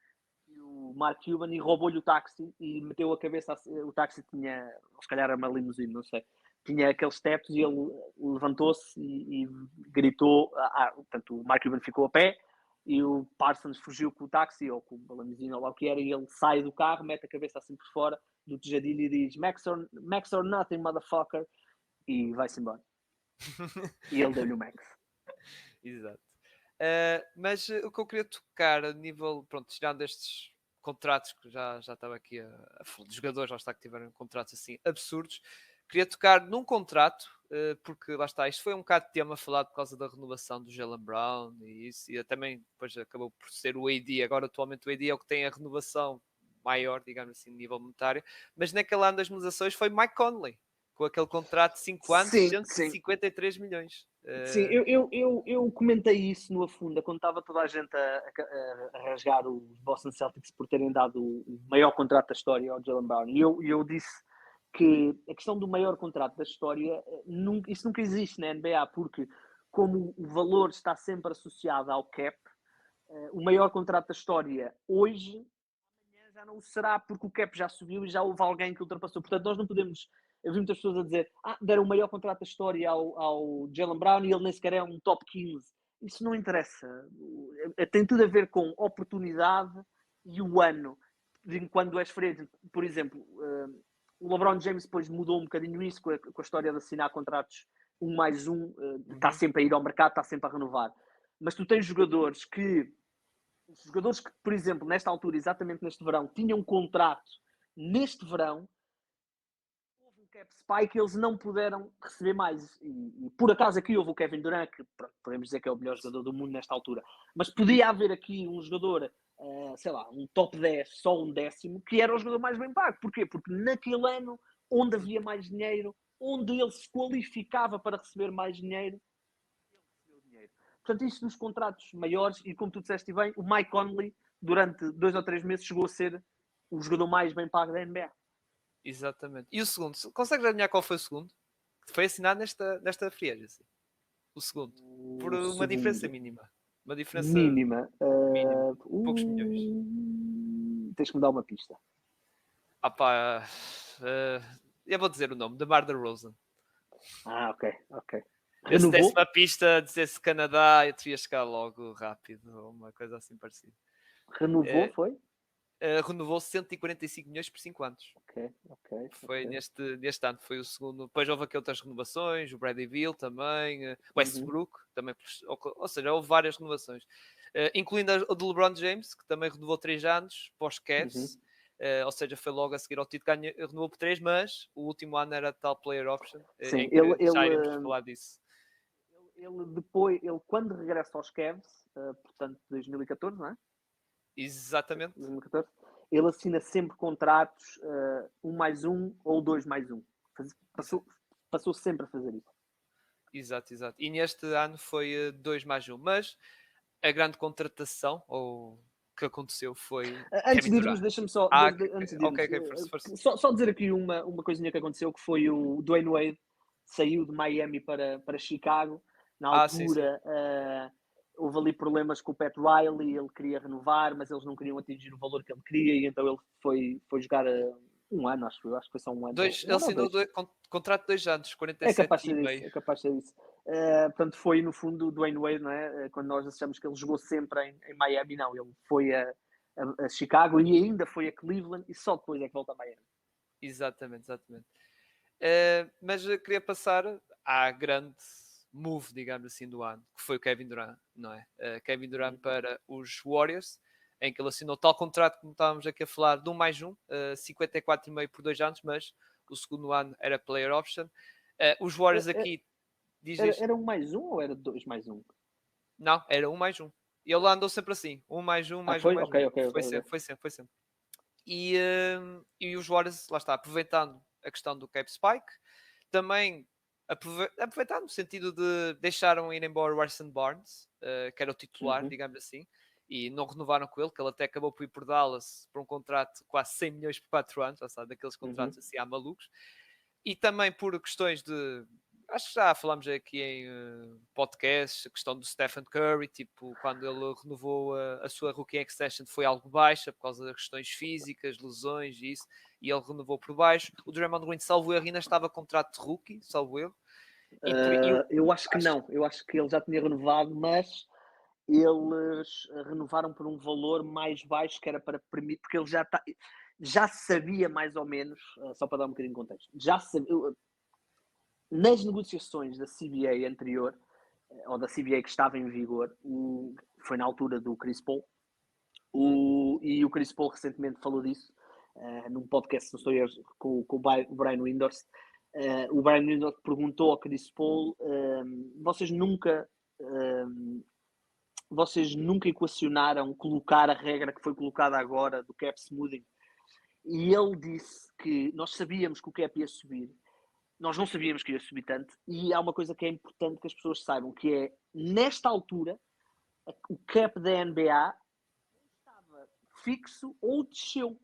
que o Mark Cuban e roubou-lhe o táxi e meteu a cabeça. O táxi tinha, se calhar era uma limusine, não sei, tinha aqueles tetos, e ele levantou-se e gritou. Portanto, o Mark Cuban ficou a pé e o Parsons fugiu com o táxi ou com a limusine ou lá o que era, e ele sai do carro, mete a cabeça assim por fora do tejadilho e diz Max or nothing, motherfucker, e vai-se embora. E ele deu-lhe o Max. Exato. Mas o que eu queria tocar a nível, pronto, tirando estes contratos que já estava aqui a falar de jogadores, lá está, que tiveram contratos assim absurdos, queria tocar num contrato, porque lá está, isto foi um bocado de tema falado por causa da renovação do Jaylen Brown e isso, e também depois acabou por ser o AD. Agora atualmente o AD é o que tem a renovação maior, digamos assim, de nível monetário, mas naquele ano das renovações foi Mike Conley, com aquele contrato de 5 anos, 153 milhões. Sim, eu comentei isso no Afunda, quando estava toda a gente a rasgar os Boston Celtics por terem dado o maior contrato da história ao Jaylen Brown. E eu disse que a questão do maior contrato da história, isso nunca existe na NBA, porque como o valor está sempre associado ao cap, o maior contrato da história hoje, amanhã já não o será, porque o cap já subiu e já houve alguém que ultrapassou. Portanto, nós não podemos. Eu vi muitas pessoas a dizer deram o maior contrato da história ao Jaylen Brown e ele nem sequer é um top 15. Isso não interessa. Tem tudo a ver com oportunidade e o ano. Quando és free, por exemplo, o LeBron James depois mudou um bocadinho isso com a história de assinar contratos 1+1, está sempre a ir ao mercado, está sempre a renovar. Mas tu tens jogadores que, por exemplo, nesta altura, exatamente neste verão, tinham um contrato neste verão, houve um cap spike, eles não puderam receber mais. E por acaso aqui houve o Kevin Durant, que podemos dizer que é o melhor jogador do mundo nesta altura. Mas podia haver aqui um jogador, sei lá, um top 10, só um décimo, que era o jogador mais bem pago. Porquê? Porque naquele ano, onde havia mais dinheiro, onde ele se qualificava para receber mais dinheiro, ele recebeu dinheiro. Portanto, isto nos contratos maiores, e como tu disseste bem, o Mike Conley, durante 2 ou 3 meses, chegou a ser o jogador mais bem pago da NBA. Exatamente. E o segundo? Consegues adivinhar qual foi o segundo? Que foi assinado nesta free agency. O segudo. Por uma diferença mínima. Uma diferença mínima. mínima. Poucos milhões. Tens que me dar uma pista. Eu vou dizer o nome. DeMar DeRozan. Ok. Eu se desse uma pista, dissesse Canadá, eu teria chegar logo rápido. Ou uma coisa assim parecida. Renovou, foi? Renovou 145 milhões por 5 anos. Foi neste ano, foi o segundo. Depois houve aqui outras renovações, o Bradley Beal também, Westbrook, também, ou seja, houve várias renovações, incluindo a do LeBron James, que também renovou 3 anos, pós-Cavs, ou seja, foi logo a seguir ao título, renovou por 3, mas o último ano era tal player option, sim, em que já iremos falar disso. Ele quando regressa aos Cavs, portanto, 2014, não é? Exatamente. 2014, ele assina sempre contratos 1+1 ou 2+1. Passou sempre a fazer isso. Exato. E neste ano foi 2+1. Mas a grande contratação, ou que aconteceu foi... Antes de irmos, deixa-me só... Só dizer aqui uma coisinha que aconteceu, que foi o Dwayne Wade saiu de Miami para Chicago. Na altura... houve ali problemas com o Pat Riley, ele queria renovar, mas eles não queriam atingir o valor que ele queria, e então ele foi jogar Um ano, acho que foi só um ano. Ele assinou contrato de 2 anos, É capaz de 47 ser e isso, meio. é capaz de ser isso. Portanto, foi no fundo o Dwayne Wade, não é? Quando nós achamos que ele jogou sempre em Miami, não, ele foi a Chicago e ainda foi a Cleveland e só depois é que volta a Miami. Exatamente. Mas eu queria passar à grande move, digamos assim, do ano, que foi o Kevin Durant, não é? Kevin Durant para os Warriors, em que ele assinou tal contrato, como estávamos aqui a falar, de 1 mais 1, 54,5 por 2 anos, mas o segundo ano era player option. Os Warriors aqui, diz. Era 1 mais 1 ou era 2 mais 1? Não, era 1 mais 1. E ele andou sempre assim, 1 mais 1, mais 1, Foi? mais Ok, 1. ok, ok. Foi sempre. E os Warriors, lá está, aproveitando a questão do cap spike, também aproveitando no sentido de deixaram ir embora o Harrison Barnes, que era o titular, digamos assim, e não renovaram com ele, que ele até acabou por ir por Dallas por um contrato de quase 100 milhões por 4 anos, já sabe, daqueles contratos assim há malucos, e também por questões de. Acho que já falámos aqui em podcast, a questão do Stephen Curry, tipo, quando ele renovou a sua rookie extension foi algo baixa, por causa das questões físicas, lesões e isso, e ele renovou por baixo. O Draymond Green, salvo erro, ainda estava contrato de rookie, salvo erro. Eu acho que não, eu acho que ele já tinha renovado, mas eles renovaram por um valor mais baixo que era para permitir, porque ele já sabia mais ou menos, só para dar um bocadinho de contexto, já sabia, nas negociações da CBA anterior, ou da CBA que estava em vigor, foi na altura do Chris Paul, e o Chris Paul recentemente falou disso, num podcast com o Brian Windhorst. O Brian Windhorst perguntou ao Chris Paul, vocês nunca equacionaram colocar a regra que foi colocada agora do cap smoothing? E ele disse que nós sabíamos que o cap ia subir, nós não sabíamos que ia subir tanto, e há uma coisa que é importante que as pessoas saibam, que é, nesta altura, o cap da NBA estava fixo ou desceu.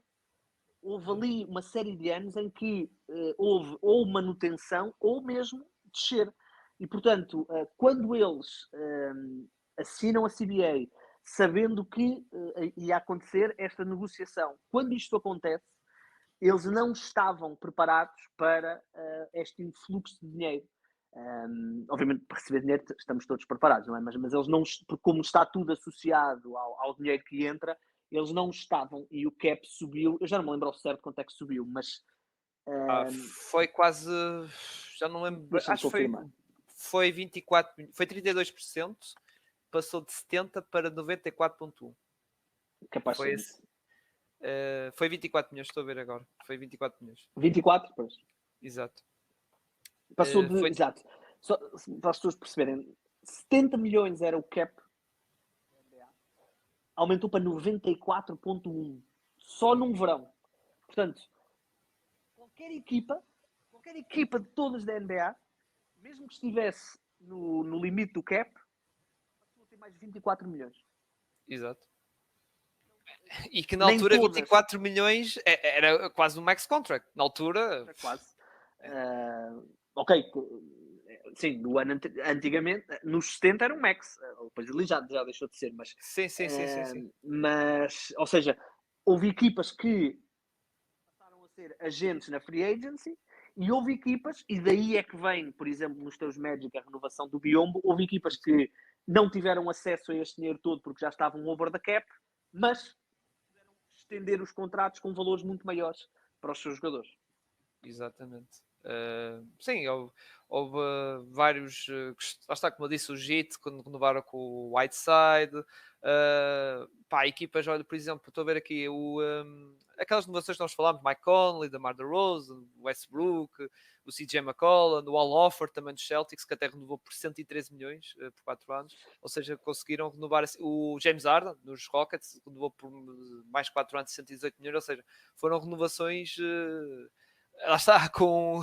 Houve ali uma série de anos em que houve ou manutenção ou mesmo descer. E, portanto, quando eles assinam a CBA, sabendo que ia acontecer esta negociação, quando isto acontece, eles não estavam preparados para este influxo de dinheiro. Obviamente, para receber dinheiro estamos todos preparados, não é? Mas eles não, como está tudo associado ao dinheiro que entra, eles não estavam e o cap subiu. Eu já não me lembro ao certo quanto é que subiu, mas foi quase. Já não lembro. deixa-me Acho que confirmar. foi 24%, foi 32%, passou de 70 para 94,1. Capaz Foi de esse. Foi 24 milhões, estou a ver agora. Foi 24 milhões. 24? Pois. Exato. Passou de. Foi... Exato. Só para as pessoas perceberem, 70 milhões era o cap, aumentou para 94,1 só num verão. Portanto, qualquer equipa de todas da NBA, mesmo que estivesse no limite do cap, passou a ter mais 24 milhões. Exato. E que na altura 24 milhões era quase um max contract. Na altura. Era quase. Ok. Sim, do ano antigamente, nos 70 era um max. Depois ali já deixou de ser, mas. Sim. Mas, ou seja, houve equipas que passaram a ser agentes na free agency e houve equipas, e daí é que vem, por exemplo, nos teus Magic a renovação do Biombo, houve equipas que não tiveram acesso a este dinheiro todo porque já estavam over the cap, mas puderam estender os contratos com valores muito maiores para os seus jogadores. Exatamente. Sim, houve vários. Lá está, como eu disse, o JIT, quando renovaram com o Whiteside. Equipas, olha, por exemplo, estou a ver aqui aquelas inovações que nós falámos: Mike Conley, DeMar DeRozan, Westbrook, o CJ McCollum, o Al Horford também dos Celtics, que até renovou por 113 milhões por 4 anos. Ou seja, conseguiram renovar o James Harden nos Rockets, renovou por mais 4 anos, 118 milhões. Ou seja, foram renovações. Lá está, com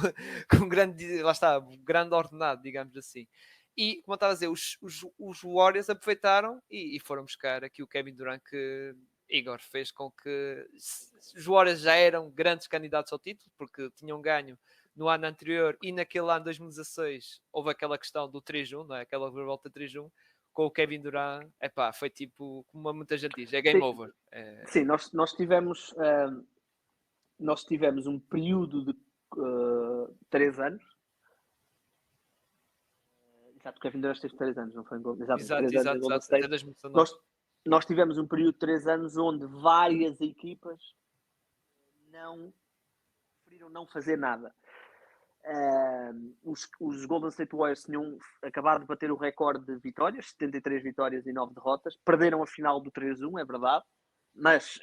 grande, lá está, grande ordenado, digamos assim. E, como eu estava a dizer, os Warriors aproveitaram e foram buscar aqui o Kevin Durant, que Igor fez com que os Warriors já eram grandes candidatos ao título, porque tinham ganho no ano anterior e naquele ano 2016 houve aquela questão do 3-1, não é? Aquela volta 3-1 com o Kevin Durant. Foi tipo, como muita gente diz, é game over. Sim, nós tivemos nós tivemos um período de 3 anos. Exato, o Kevin Durant teve 3 anos, não foi? Exato, 3 anos em Golden State. Até 2019. Nós tivemos um período de 3 anos onde várias equipas preferiram não fazer nada. Os Golden State Warriors tinham acabado de bater o recorde de vitórias, 73 vitórias e 9 derrotas. Perderam a final do 3-1, é verdade, mas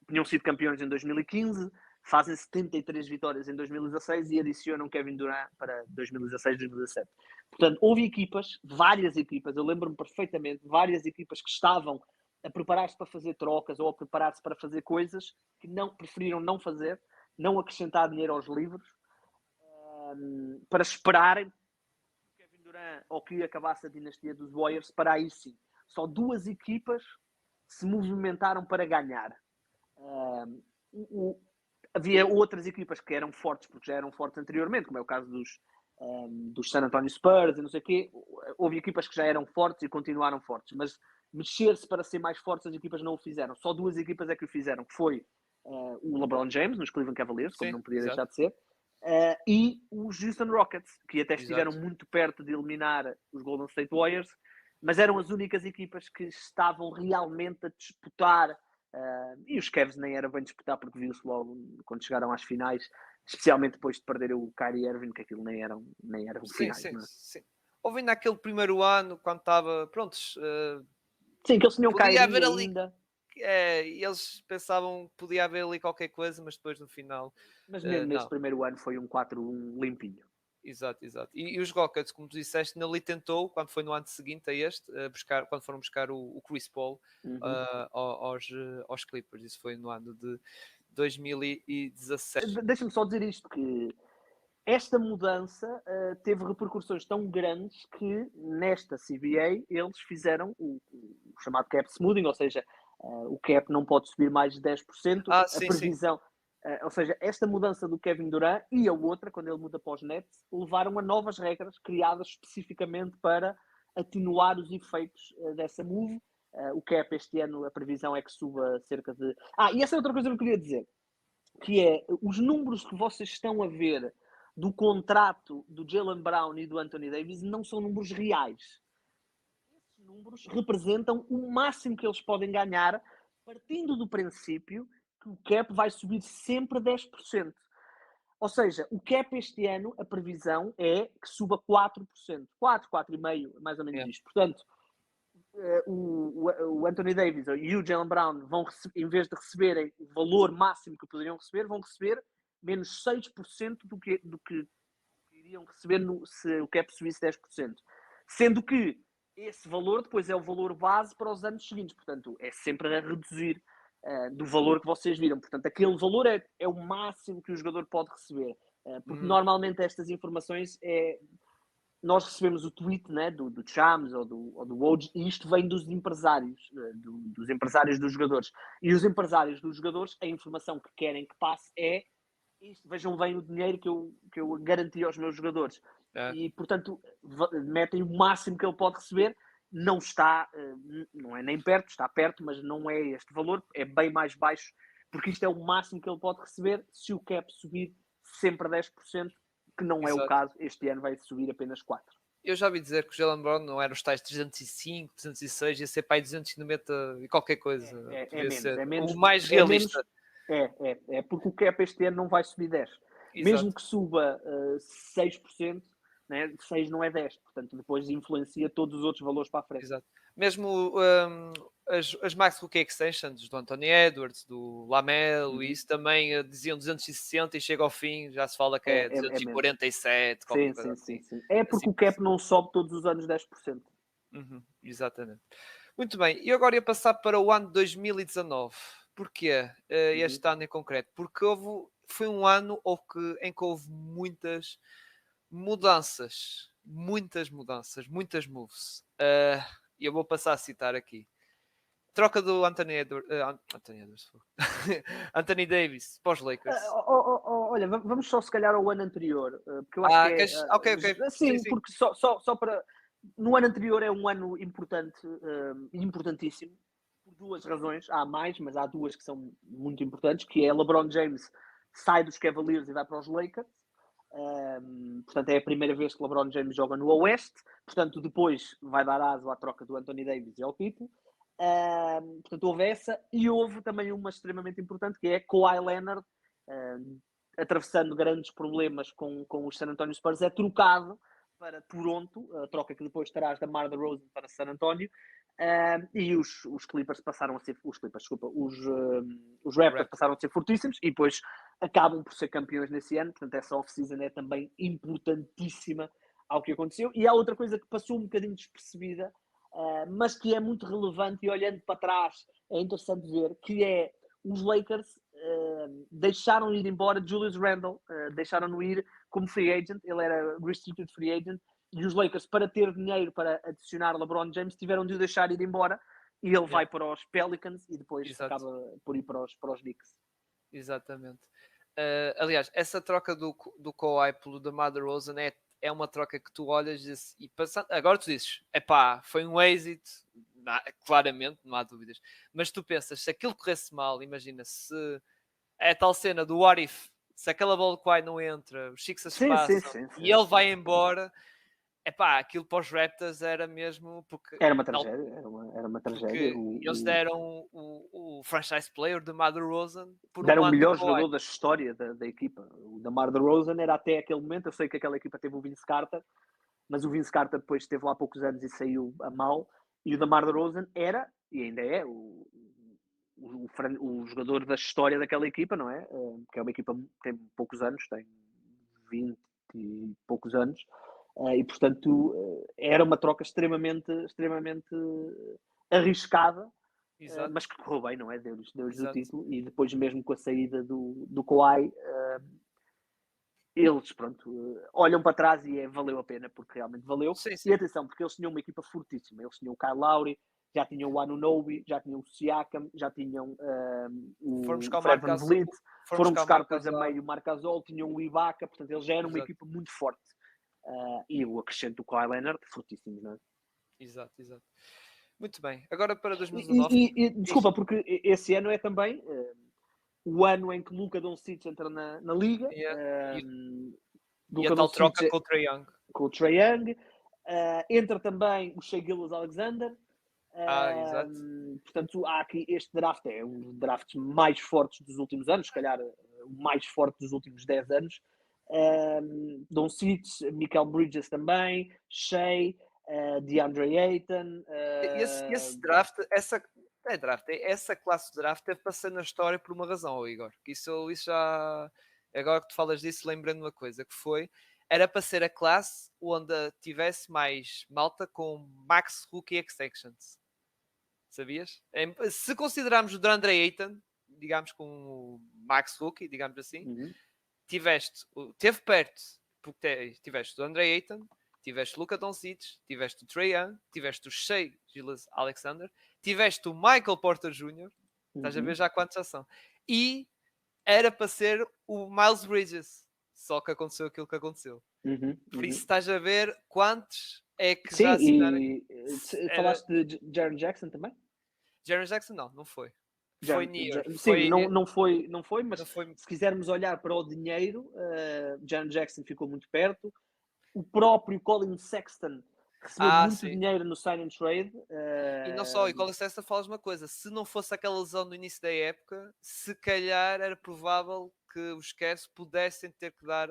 tinham sido campeões em 2015, fazem 73 vitórias em 2016 e adicionam Kevin Durant para 2016-2017. Portanto, houve equipas, várias equipas, eu lembro-me perfeitamente, várias equipas que estavam a preparar-se para fazer trocas ou a preparar-se para fazer coisas que preferiram não fazer, não acrescentar dinheiro aos livros, para esperarem que Kevin Durant ou que acabasse a dinastia dos Warriors, para aí sim. Só 2 equipas se movimentaram para ganhar. Havia outras equipas que eram fortes porque já eram fortes anteriormente, como é o caso dos San Antonio Spurs e não sei o quê. Houve equipas que já eram fortes e continuaram fortes, mas mexer-se para ser mais fortes as equipas não o fizeram. Só 2 equipas é que o fizeram, que foi o LeBron James nos Cleveland Cavaliers, como não podia deixar de ser, e os Houston Rockets, que até estiveram muito perto de eliminar os Golden State Warriors, mas eram as únicas equipas que estavam realmente a disputar, e os Cavs nem era bem disputar, porque viu-se logo quando chegaram às finais, especialmente depois de perder o Kyrie Irving, que aquilo nem eram finais. Sim. Houve naquele primeiro ano, quando estava, prontos... sim, que eles tinham Kyrie ainda. E eles pensavam que podia haver ali qualquer coisa, mas depois no final... Mas mesmo nesse primeiro ano foi um 4-1 limpinho. Exato. E os Rockets, como tu disseste, ainda ali tentou, quando foi no ano seguinte a este, quando foram buscar o Chris Paul aos Clippers. Isso foi no ano de 2017. Deixa-me só dizer isto, que esta mudança teve repercussões tão grandes que nesta CBA eles fizeram o chamado cap smoothing, ou seja, o cap não pode subir mais de 10%. A previsão... Sim. Ou seja, esta mudança do Kevin Durant e a outra, quando ele muda para os Nets, levaram a novas regras criadas especificamente para atenuar os efeitos dessa move. O cap este ano, a previsão é que suba cerca de... e essa é outra coisa que eu queria dizer, que é os números que vocês estão a ver do contrato do Jaylen Brown e do Anthony Davis não são números reais. Esses números representam o máximo que eles podem ganhar, partindo do princípio que o cap vai subir sempre 10%. Ou seja, o cap este ano, a previsão é que suba 4%. 4,5%, mais ou menos isto. Portanto, o Anthony Davis e o Jaylen Brown vão, em vez de receberem o valor máximo que poderiam receber, vão receber menos 6% do que iriam receber se o cap subisse 10%. Sendo que esse valor depois é o valor base para os anos seguintes. Portanto, é sempre a reduzir do valor que vocês viram. Portanto, aquele valor é o máximo que o jogador pode receber. Porque normalmente estas informações nós recebemos o tweet, né, do Chams ou do Woj, e isto vem dos empresários, dos empresários dos jogadores. E os empresários dos jogadores, a informação que querem que passe é isto, vejam bem o dinheiro que eu garanti aos meus jogadores. E, portanto, metem o máximo que ele pode receber. Não está, não é nem perto, está perto, mas não é este valor, é bem mais baixo, porque isto é o máximo que ele pode receber se o cap subir sempre 10%, que não é o caso. Este ano vai subir apenas 4%. Eu já ouvi dizer que o Jaylen Brown não era os tais 305, 306, ia ser para aí 290 e qualquer coisa. É menos. O mais realista. É porque o cap este ano não vai subir 10%. Mesmo que suba 6%, né? 6 não é 10, portanto depois influencia todos os outros valores para a frente. Exato. Mesmo as Max Rookie Extensions do Anthony Edwards, do Lamelo, isso também diziam 260 e chega ao fim, já se fala que é 247. Sim. É porque o cap não sobe todos os anos 10%. Exatamente. Muito bem, e agora ia passar para o ano de 2019. Porquê? Este ano em concreto? Porque foi um ano em que houve muitas mudanças, muitas moves. E eu vou passar a citar aqui. Troca do Anthony Davis para os Lakers. Olha, vamos só se calhar ao ano anterior, porque eu acho que é... Ok. Sim, porque só para... No ano anterior é um ano importante, importantíssimo, por duas razões. Há mais, mas há duas que são muito importantes, que é LeBron James sai dos Cavaliers e vai para os Lakers. Portanto, é a primeira vez que LeBron James joga no Oeste. Portanto, depois vai dar aso à troca do Anthony Davis e ao título. Portanto, houve essa. E houve também uma extremamente importante, que é Kawhi Leonard, atravessando grandes problemas com os San Antonio Spurs, é trocado para Toronto, a troca que depois terás da Mar DeRozan para San Antonio. E os Clippers passaram a ser os Clippers, desculpa, os Raptors passaram a ser fortíssimos e depois acabam por ser campeões nesse ano. Portanto, essa off-season é também importantíssima ao que aconteceu. E há outra coisa que passou um bocadinho despercebida, mas que é muito relevante, e olhando para trás é interessante ver, que é os Lakers deixaram ir embora Julius Randle, deixaram-no ir como free agent. Ele era restricted free agent, e os Lakers, para ter dinheiro para adicionar LeBron James, tiveram de o deixar ir embora, e ele vai para os Pelicans e depois acaba por ir para os Knicks. Exatamente. Aliás, essa troca do Kawhi pelo DeMar DeRozan é uma troca que tu olhas e passando, agora tu dizes, foi um êxito, claramente, não há dúvidas, mas tu pensas, se aquilo corresse mal, imagina, se é tal cena do what if, se aquela bola de Kawhi não entra, os Sixers passam e ele vai embora, aquilo para os Raptors era mesmo porque era uma tragédia, era uma tragédia. Eles deram o franchise player de DeMar DeRozan por deram o melhor jogador da história da equipa. O DeMar DeRozan era até aquele momento, eu sei que aquela equipa teve o Vince Carter, mas o Vince Carter depois esteve lá há poucos anos e saiu a mal, e o DeMar DeRozan era, e ainda é, o jogador da história daquela equipa, não é? Que é uma equipa que tem poucos anos, tem 20 e poucos anos, e portanto era uma troca extremamente arriscada, mas que correu bem, não é? Deu-lhes o título, e depois mesmo com a saída do Kawhi, eles, olham para trás e valeu a pena, porque realmente valeu. Sim. E atenção, porque eles tinham uma equipa fortíssima. Eles tinham o Kyle Lowry, já tinham o Anunoby, já tinham o Siakam, já tinham o Fred VanVleet, foram buscar depois a meio o Marc Gasol, tinham o Ibaka, portanto eles já eram uma equipa muito forte. E o acrescento do Kawhi Leonard, fortíssimo, não é? Exato. Muito bem, agora para 2019. Desculpa, porque esse ano é também o ano em que Luka Doncic entra na Liga. E a tal troca com o Trae Young. Com o Trae Young. Entra também o Shai Gilgeous-Alexander. Exato. Portanto, há aqui este draft, é um dos drafts mais fortes dos últimos anos, se calhar o mais forte dos últimos 10 anos. Doncic, Mikal Bridges também, Shai, DeAndre Ayton. Esse draft, essa classe de draft deve passar na história por uma razão, Igor. Isso já. Agora que tu falas disso, lembrando uma coisa que era para ser a classe onde tivesse mais malta com max rookie extensions. Sabias? Se considerarmos o DeAndre Ayton, digamos com o max rookie, digamos assim, teve perto, porque tiveste o DeAndre Ayton, tiveste o Luka Doncic, tiveste o Trae Young, tiveste o Shai Gilgeous-Alexander, tiveste o Michael Porter Jr., estás a ver já quantos já são, e era para ser o Miles Bridges, só que aconteceu aquilo que aconteceu. Por isso estás a ver quantos é que já assinaram. Falaste de Jaren Jackson também? Jaren Jackson não foi. Foi near. Sim, não foi, mas se quisermos olhar para o dinheiro, Jaren Jackson ficou muito perto. O próprio Colin Sexton recebeu muito dinheiro no sign and trade. E não só, e Colin Sexton, falas uma coisa, se não fosse aquela lesão no início da época, se calhar era provável que os Cavs pudessem ter que dar,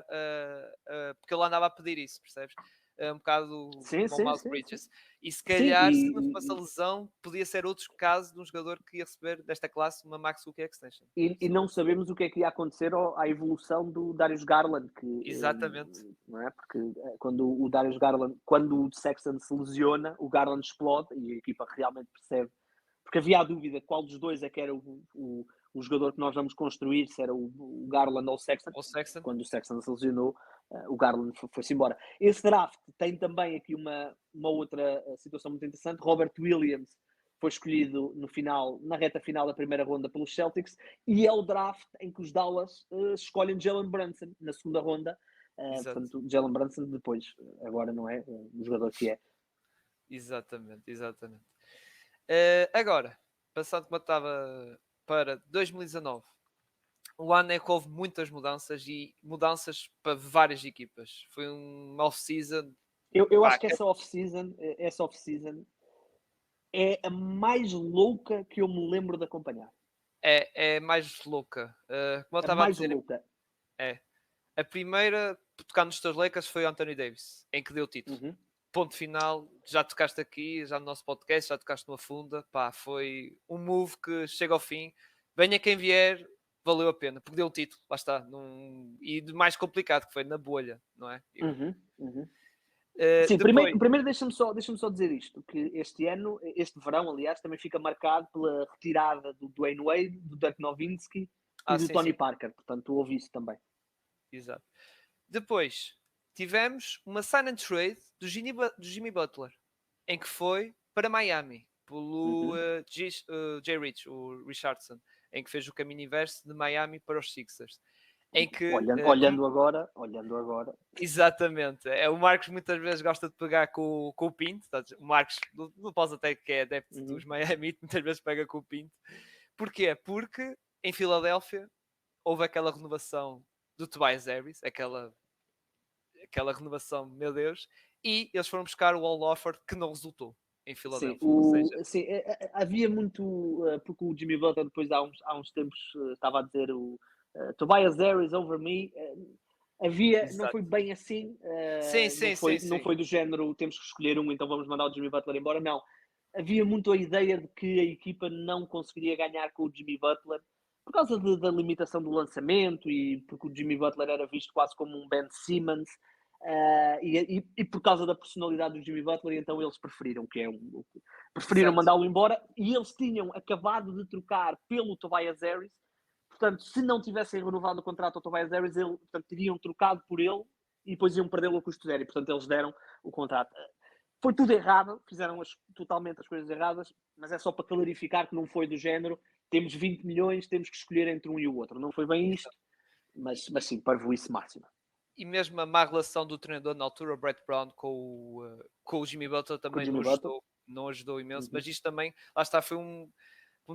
porque ele andava a pedir isso, percebes? Um bocado como o Miles Bridges. E se calhar, se não fosse a lesão, podia ser outro caso de um jogador que ia receber desta classe uma Max Rookie Extension. E não sabemos o que é que ia acontecer à evolução do Darius Garland. Exatamente. Não é? Porque quando o Darius Garland, quando o Sexton se lesiona, o Garland explode e a equipa realmente percebe. Porque havia a dúvida qual dos dois é que era o jogador que nós vamos construir, se era o Garland ou o Sexton. Quando o Sexton se lesionou, o Garland foi-se embora. Esse draft tem também aqui uma outra situação muito interessante. Robert Williams foi escolhido na reta final da primeira ronda pelos Celtics, e é o draft em que os Dallas escolhem Jalen Brunson na segunda ronda. Portanto, Jalen Brunson depois, agora não é o jogador que é. Exatamente. Agora, passando como estava para 2019, o ano é que houve muitas mudanças e mudanças para várias equipas. Foi um off-season. Eu Pá, acho que essa off-season é a mais louca que eu me lembro de acompanhar. é mais louca. Como eu A estava a mais dizer, louca. é. A primeira, tocando nos teus Lakers, foi o Anthony Davis, em que deu o título. Uhum. Ponto final, já tocaste aqui, já no nosso podcast, já tocaste numa funda. Pá, foi um move que chega ao fim. Venha quem vier, valeu a pena, porque deu o título, lá está. E de mais complicado, que foi na bolha, não é? Uhum. Uhum. Sim, Depois, primeiro deixa-me só dizer isto, que este verão, aliás, também fica marcado pela retirada do Dwayne Wade, do Dirk Nowitzki e do sim, Tony sim, Parker. Portanto, houve isso também. exato. Depois, tivemos uma sign and trade do Jimmy Butler, em que foi para Miami, pelo Uhum. Jay Rich, o Richardson, em que fez o caminho inverso de Miami para os Sixers. Em que, Olhando agora. exatamente, o Marcos muitas vezes gosta de pegar com o Pinto. O Marcos, não posso até que é adepto Uhum. dos Miami, muitas vezes pega com o Pinto. Porquê? Porque em Filadélfia houve aquela renovação do Tobias Harris, aquela renovação, meu Deus, e eles foram buscar o Al Horford, que não resultou em Sim, Filadélfia. Ou seja, sim, havia muito, porque o Jimmy Butler depois há uns tempos estava a dizer Tobias Harris over me. Não exato. foi bem assim, Sim, não sim, sim, foi, não sim. foi do género temos que escolher um, então vamos mandar o Jimmy Butler embora. Não, havia muito a ideia de que a equipa não conseguiria ganhar com o Jimmy Butler por causa da limitação do lançamento e porque o Jimmy Butler era visto quase como um Ben Simmons. E por causa da personalidade do Jimmy Butler, então eles preferiram Exato. mandá-lo embora, e eles tinham acabado de trocar pelo Tobias Harris. Portanto, se não tivessem renovado o contrato ao Tobias Harris, portanto, teriam trocado por ele e depois iam perdê-lo a custo zero. E, portanto, eles deram o contrato. Foi tudo errado, fizeram totalmente as coisas erradas, mas é só para clarificar que não foi do género temos 20 milhões, temos que escolher entre um e o outro. Não foi bem isto, mas sim, parvoíce máxima. E mesmo a má relação do treinador na altura, o Brett Brown, com o Jimmy Butler Com o também Jimmy Butler. não ajudou imenso. Uhum. Mas isto também, lá está, como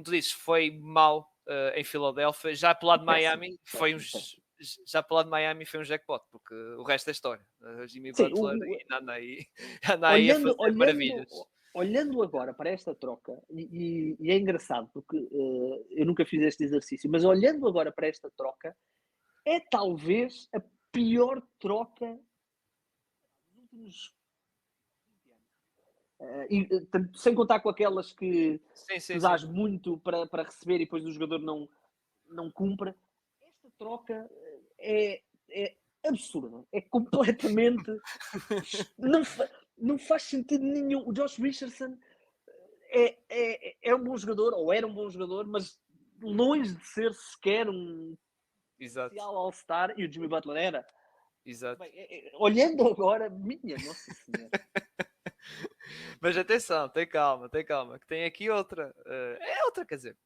tu dizes, foi mau em Filadélfia. Já pelo lado de Péssimo, Miami, péssimo, péssimo. já pelo lado de Miami foi um jackpot, porque o resto é história. Jimmy Sim, Butler anda aí a olhando, fazer olhando, maravilhas. olhando agora para esta troca, e é engraçado porque eu nunca fiz este exercício, mas olhando agora para esta troca, é talvez a pior troca dos últimos 20 anos. Sem contar com aquelas que Sim, tu sim, sim. dás muito para receber e depois o jogador não cumpre. Esta troca é absurda, é completamente. Não, não faz sentido nenhum. O Josh Richardson é um bom jogador, ou era um bom jogador, mas longe de ser sequer um Exato, potencial All-Star, e o Jimmy Butler era. exato. Bem, olhando agora, minha Nossa Senhora. Mas atenção, tem calma, que tem aqui outra. É outra, quer dizer,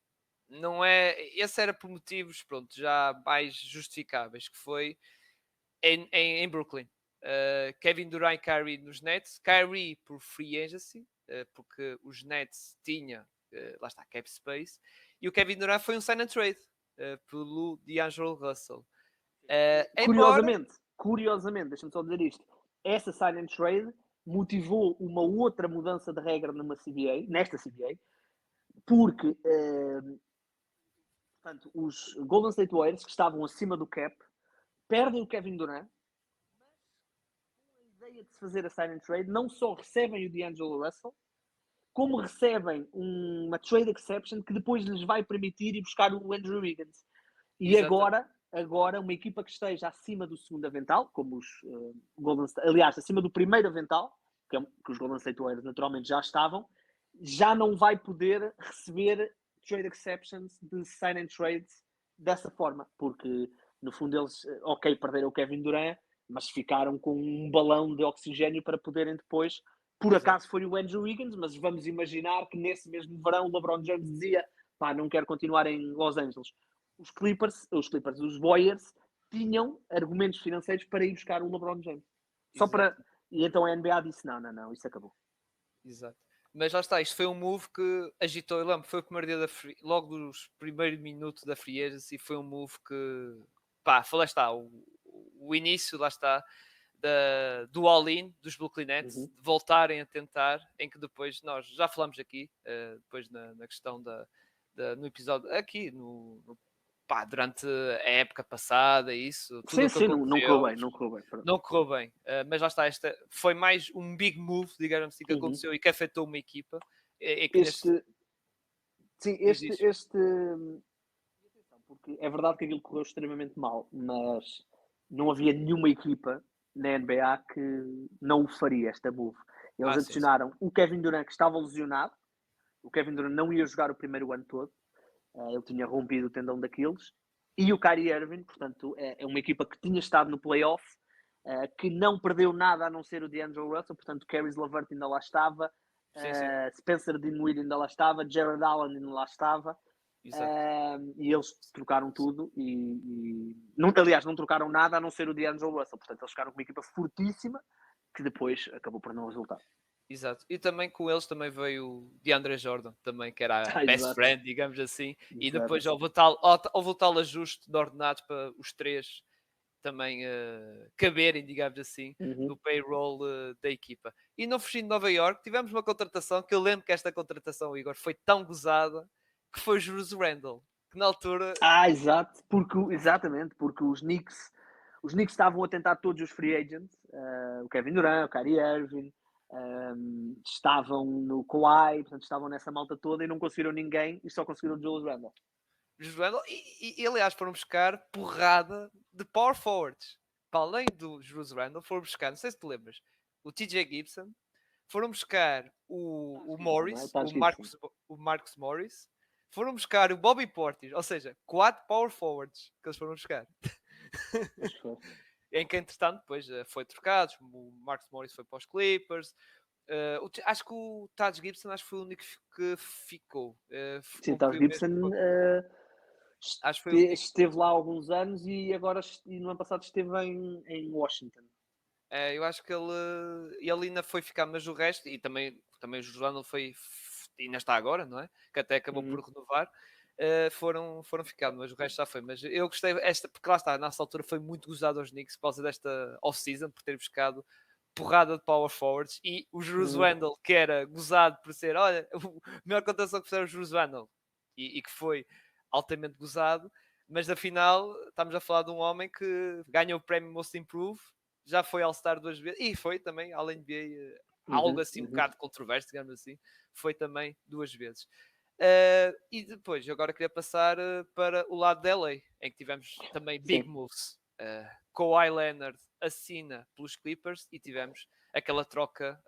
não é. Esse era por motivos, pronto, já mais justificáveis, que foi em Brooklyn. Kevin Durant e Kyrie nos Nets, Kyrie por free agency, porque os Nets tinham, lá está, cap space, e o Kevin Durant foi um sign and trade pelo D'Angelo Russell. Embora, Curiosamente, deixa-me só dizer isto. Essa sign and trade motivou uma outra mudança de regra nesta CBA, porque portanto, os Golden State Warriors, que estavam acima do cap, perdem o Kevin Durant. A ideia de se fazer a sign and trade, não só recebem o D'Angelo Russell, como recebem uma trade exception que depois lhes vai permitir ir buscar o Andrew Wiggins. E exatamente, agora uma equipa que esteja acima do segundo avental, como os Golden State, aliás, acima do primeiro avental, que os Golden State Warriors naturalmente já estavam, já não vai poder receber trade exceptions de sign and trades dessa forma, porque no fundo eles, ok, perderam o Kevin Durant, mas ficaram com um balão de oxigênio para poderem depois. Por exato. acaso foi o Andrew Wiggins, mas vamos imaginar que nesse mesmo verão o LeBron James dizia: pá, não quero continuar em Los Angeles. Os Warriors tinham argumentos financeiros para ir buscar o LeBron James. Exato. E então a NBA disse: não, isso acabou. Exato. Mas lá está, isto foi um move que agitou, eu lembro, foi o primeiro dia logo dos primeiros minutos da Free Agency, foi um move que, pá, lá está, o início, lá está, do all-in dos Brooklyn Nets, de voltarem a tentar, em que depois nós já falamos aqui, depois na questão no episódio, aqui pá, durante a época passada, isso, tudo o que Sim, não correu aconteceu, bem, não correu bem. Pronto. não correu bem. Mas lá está, esta foi mais um big move, digamos assim, que aconteceu e que afetou uma equipa. Que Sim, diz. porque é verdade que aquilo correu extremamente mal, mas não havia nenhuma equipa na NBA que não o faria, esta move. Eles Sim. adicionaram o Kevin Durant, que estava lesionado. O Kevin Durant não ia jogar o primeiro ano todo. Ele tinha rompido o tendão daqueles. E o Kyrie Irving, portanto, é uma equipa que tinha estado no playoff, que não perdeu nada a não ser o DeAndre Russell. Portanto, Caris LeVert ainda lá estava, Sim. Spencer Dinwiddie ainda lá estava, Jared Allen ainda lá estava. E eles trocaram tudo aliás, não trocaram nada a não ser o DeAndre Russell. Portanto, eles ficaram com uma equipa fortíssima que depois acabou por não resultar. Exato. E também com eles também veio o DeAndre Jordan, também, que era a best friend, digamos assim. Exato. E depois houve o tal ajuste de ordenados para os três também caberem, digamos assim, no payroll da equipa. E no fugindo de Nova York tivemos uma contratação que eu lembro que esta contratação, Igor, foi tão gozada que foi Julius Randle, que na altura... Exatamente, porque os Knicks estavam a tentar todos os free agents, o Kevin Durant, o Kyrie Irving, estavam no Kawhi, portanto estavam nessa malta toda e não conseguiram ninguém e só conseguiram o Julius Randle. E aliás foram buscar porrada de power forwards. Para além do Julius Randle, foram buscar, não sei se te lembras, o TJ Gibson, foram buscar o Morris, o Marcus Morris, foram buscar o Bobby Portis, ou seja, 4 power forwards que eles foram buscar. Em que, entretanto, depois foi trocado, o Marcus Morris foi para os Clippers. Acho que o Taj Gibson foi o único que ficou. Sim, o Taj Gibson esteve lá há alguns anos e agora no ano passado esteve em Washington. Eu acho que ele ainda foi ficar, mas o resto, e também o José foi, ainda está agora, não é? Que até acabou por renovar. Foram ficar, mas o resto já foi. Mas eu gostei, porque lá está, nessa altura foi muito gozado aos Knicks por causa desta off-season, por ter buscado porrada de power forwards e o Julius Randle, que era gozado por ser, olha, a melhor contratação que fizeram o Julius Randle e que foi altamente gozado, mas afinal estamos a falar de um homem que ganhou o prémio Most Improved, já foi All-Star 2 vezes e foi também, além de algo assim um bocado controverso, digamos assim, foi também 2 vezes. E depois, agora queria passar para o lado da LA, em que tivemos também big moves. Kawhi Leonard assina pelos Clippers e tivemos aquela troca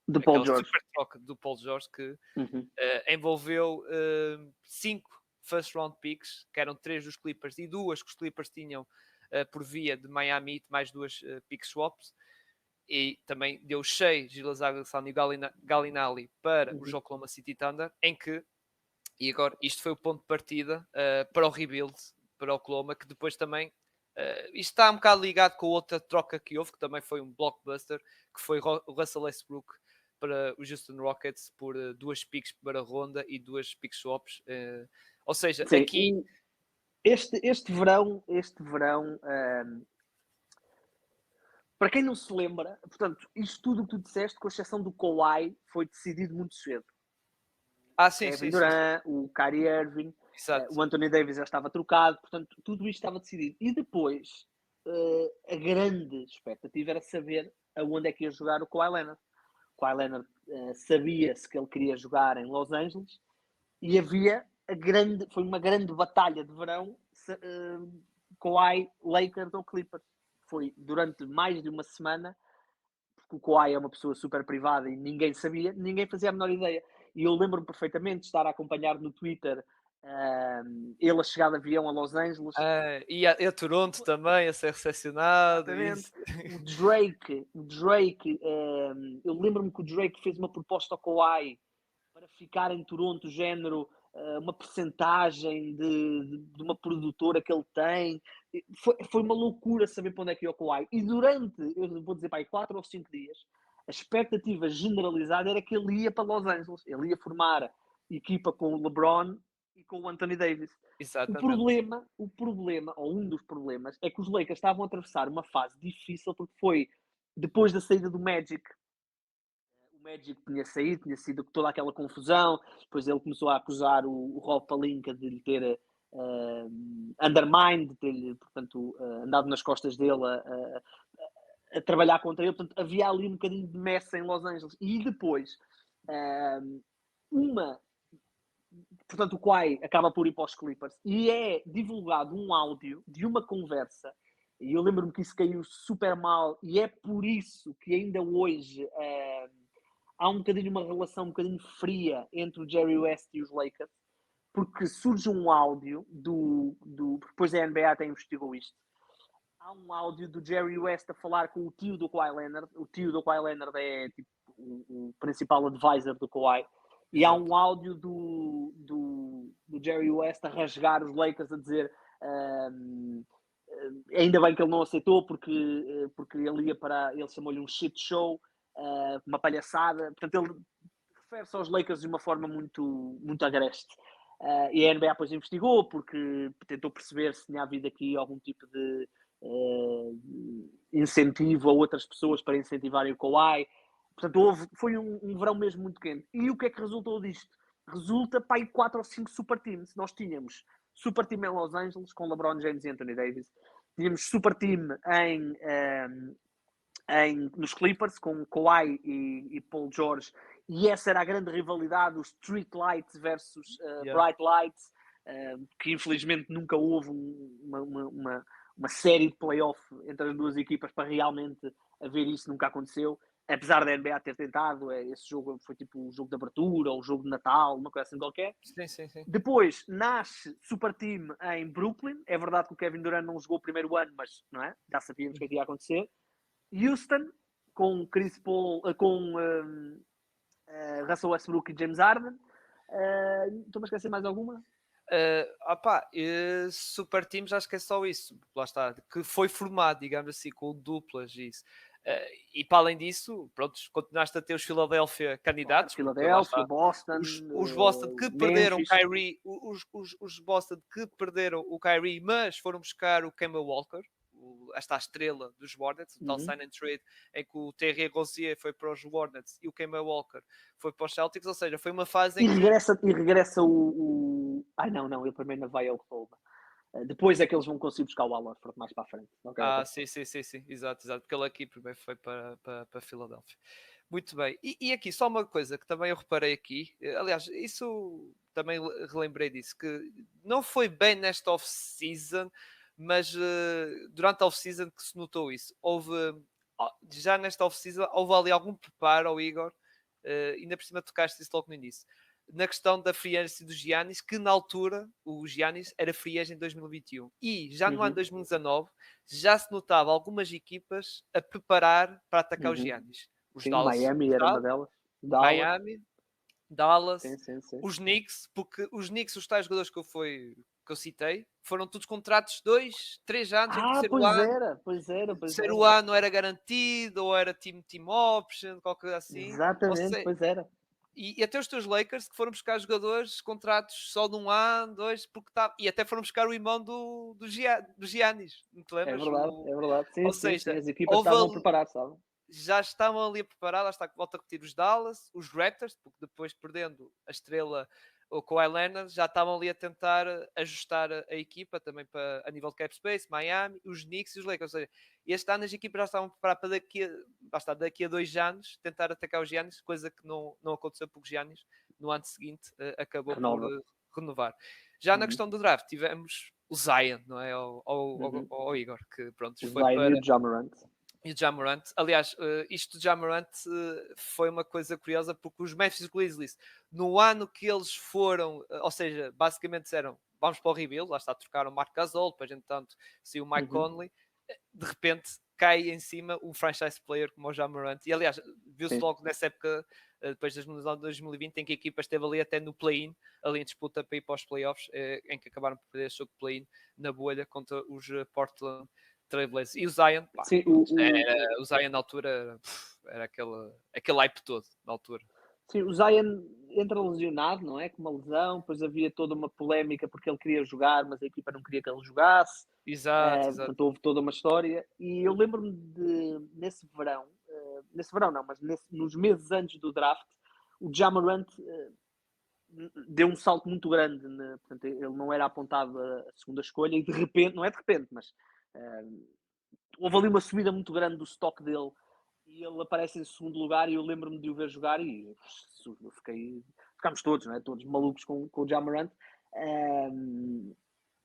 do Paul George. Super troca do Paul George que envolveu 5 first round picks, que eram 3 dos Clippers e 2 que os Clippers tinham por via de Miami, mais 2 pick swaps. E também deu 6 Gilas Alexander e Gallinari para o Oklahoma City Thunder, em que, e agora isto foi o ponto de partida para o rebuild, para o Oklahoma, que depois também, isto está um bocado ligado com outra troca que houve, que também foi um blockbuster, que foi o Russell Westbrook para o Houston Rockets por 2 picks para a ronda e 2 pick swaps. Ou seja, sim, aqui... Este verão, para quem não se lembra, portanto, isto tudo o que tu disseste, com exceção do Kawhi, foi decidido muito cedo. Kevin Durant, o Kyrie Irving, o Anthony Davis já estava trocado, portanto, tudo isto estava decidido. E depois, a grande expectativa era saber aonde é que ia jogar o Kawhi Leonard. O Kawhi Leonard sabia-se que ele queria jogar em Los Angeles e foi uma grande batalha de verão, Kawhi, Lakers ou Clippers. Foi durante mais de uma semana, porque o Kawhi é uma pessoa super privada e ninguém sabia, ninguém fazia a menor ideia. E eu lembro-me perfeitamente de estar a acompanhar no Twitter ele a chegar de avião a Los Angeles. E a Toronto também, a ser recepcionado. Exatamente. O Drake, eu lembro-me que o Drake fez uma proposta ao Kawhi para ficar em Toronto, género, uma percentagem de uma produtora que ele tem. Foi uma loucura saber para onde é que ia o Kawhi. E durante, eu vou dizer, 4 ou 5 dias, a expectativa generalizada era que ele ia para Los Angeles, ele ia formar equipa com o LeBron e com o Anthony Davis. Exatamente. O problema, ou um dos problemas, é que os Lakers estavam a atravessar uma fase difícil porque foi depois da saída do Magic. O Magic tinha saído, tinha sido toda aquela confusão, depois ele começou a acusar o Rob Pelinka de lhe ter undermined, de ter, portanto, andado nas costas dele a trabalhar contra ele, portanto, havia ali um bocadinho de messa em Los Angeles. E depois, portanto, o Kawhi acaba por ir para os Clippers e é divulgado um áudio de uma conversa, e eu lembro-me que isso caiu super mal, e é por isso que ainda hoje há um bocadinho uma relação um bocadinho fria entre o Jerry West e os Lakers, porque surge um áudio depois a NBA até investigou isto. Há um áudio do Jerry West a falar com o tio do Kawhi Leonard. O tio do Kawhi Leonard é tipo o principal advisor do Kawhi. E há um áudio do Jerry West a rasgar os Lakers, a dizer ainda bem que ele não aceitou, porque ele chamou-lhe um shit show, uma palhaçada. Portanto, ele refere-se aos Lakers de uma forma muito, muito agreste. E a NBA depois investigou, porque tentou perceber se tinha havido aqui algum tipo de incentivo a outras pessoas para incentivarem o Kawhi. Portanto, foi um verão mesmo muito quente. E o que é que resultou disto? Resulta para aí 4 ou 5 super teams. Nós tínhamos super team em Los Angeles, com LeBron James e Anthony Davis. Tínhamos super team nos Clippers, com Kawhi e Paul George. E essa era a grande rivalidade, os Street Lights versus Bright Lights, que infelizmente nunca houve uma série de playoff entre as duas equipas para realmente haver isso, nunca aconteceu. Apesar da NBA ter tentado, esse jogo foi tipo o jogo de abertura ou o jogo de Natal, uma coisa assim qualquer. Sim. Depois nasce Super Team em Brooklyn. É verdade que o Kevin Durant não jogou o primeiro ano, mas não é? Já sabíamos o que é que ia acontecer. Houston, com Chris Paul, com Russell Westbrook e James Harden. Estou-me a esquecer mais alguma? Super Teams, acho que é só isso, lá está, que foi formado, digamos assim, com duplas e isso. E para além disso, pronto, continuaste a ter os Philadelphia candidatos, claro, Philadelphia, Boston, os Boston que perderam Memphis. Kyrie, os Boston que perderam o Kyrie, mas foram buscar o Kemba Walker, esta estrela dos Hornets, o tal sign and trade, em que o Terry Rozier foi para os Hornets e o Kemba Walker foi para os Celtics, ou seja, foi uma fase em que... E regressa o... Ai, não, ele primeiro ainda vai ao Oklahoma. Depois é que eles vão conseguir buscar o Al Horford mais para a frente. Okay. Sim, exato, porque ele aqui primeiro foi para Filadélfia. Muito bem, e aqui só uma coisa que também eu reparei aqui, aliás, isso também relembrei disso, que não foi bem nesta off-season, mas durante a off-season que se notou isso. Já nesta off-season, houve ali algum preparo ao Igor, ainda por cima tocaste isso logo no início, na questão da free agency do Giannis, que na altura o Giannis era free agent em 2021. E já no ano 2019 já se notava algumas equipas a preparar para atacar o Giannis. Sim, Dallas, Miami era uma delas. Dallas, sim. Os Knicks, porque os Knicks, os tais jogadores que eu citei, foram todos contratos de 2, 3 anos, em que terceiro ano era garantido, ou era team option, qualquer coisa assim. Exatamente, pois era. E até os teus Lakers, que foram buscar jogadores, contratos só de 1 ano, 2, porque e até foram buscar o irmão do Giannis, não te lembras? É verdade. Sim, ou seja, as equipas estavam a preparar, sabe? Já estavam ali a preparar, lá está que volta a repetir os Dallas, os Raptors, porque depois perdendo a estrela o Kawhi Leonard, já estavam ali a tentar ajustar a equipa também para, a nível de cap space, Miami, os Knicks e os Lakers. Ou seja, este ano as equipas já estavam a preparar para daqui a 2 anos tentar atacar os Giannis, coisa que não aconteceu porque os Giannis no ano seguinte acabou por renovar. Já na questão do draft tivemos o Zion, não é? Ao Igor, que pronto, foi Zion para... e o Ja Morant. E o Ja Morant. Aliás, isto do Ja Morant foi uma coisa curiosa, porque os Memphis Grizzlies, no ano que eles foram, ou seja, basicamente disseram, vamos para o rebuild, lá está, trocaram o Marc Gasol, depois entretanto saiu o Mike Conley, de repente cai em cima um franchise player como o Ja Morant. E aliás, viu-se logo nessa época, depois das mudanças de 2020, em que a equipa esteve ali até no play-in, ali em disputa para ir para os playoffs, em que acabaram por perder esse jogo de play-in na bolha contra os Portland Trailblazers. E o Zion, o Zion na altura Era aquele hype todo na altura. Sim, o Zion entra lesionado, não é? Com uma lesão, depois havia toda uma polémica porque ele queria jogar, mas a equipa não queria que ele jogasse. Exato, exato. Portanto, houve toda uma história. E eu lembro-me nesse verão não, mas nos meses antes do draft, o Ja Morant deu um salto muito grande. Portanto, ele não era apontado a segunda escolha e de repente, não é de repente, mas houve ali uma subida muito grande do stock dele e ele aparece em segundo lugar e eu lembro-me de o ver jogar e ficámos todos, não é? Todos malucos com o Ja Morant.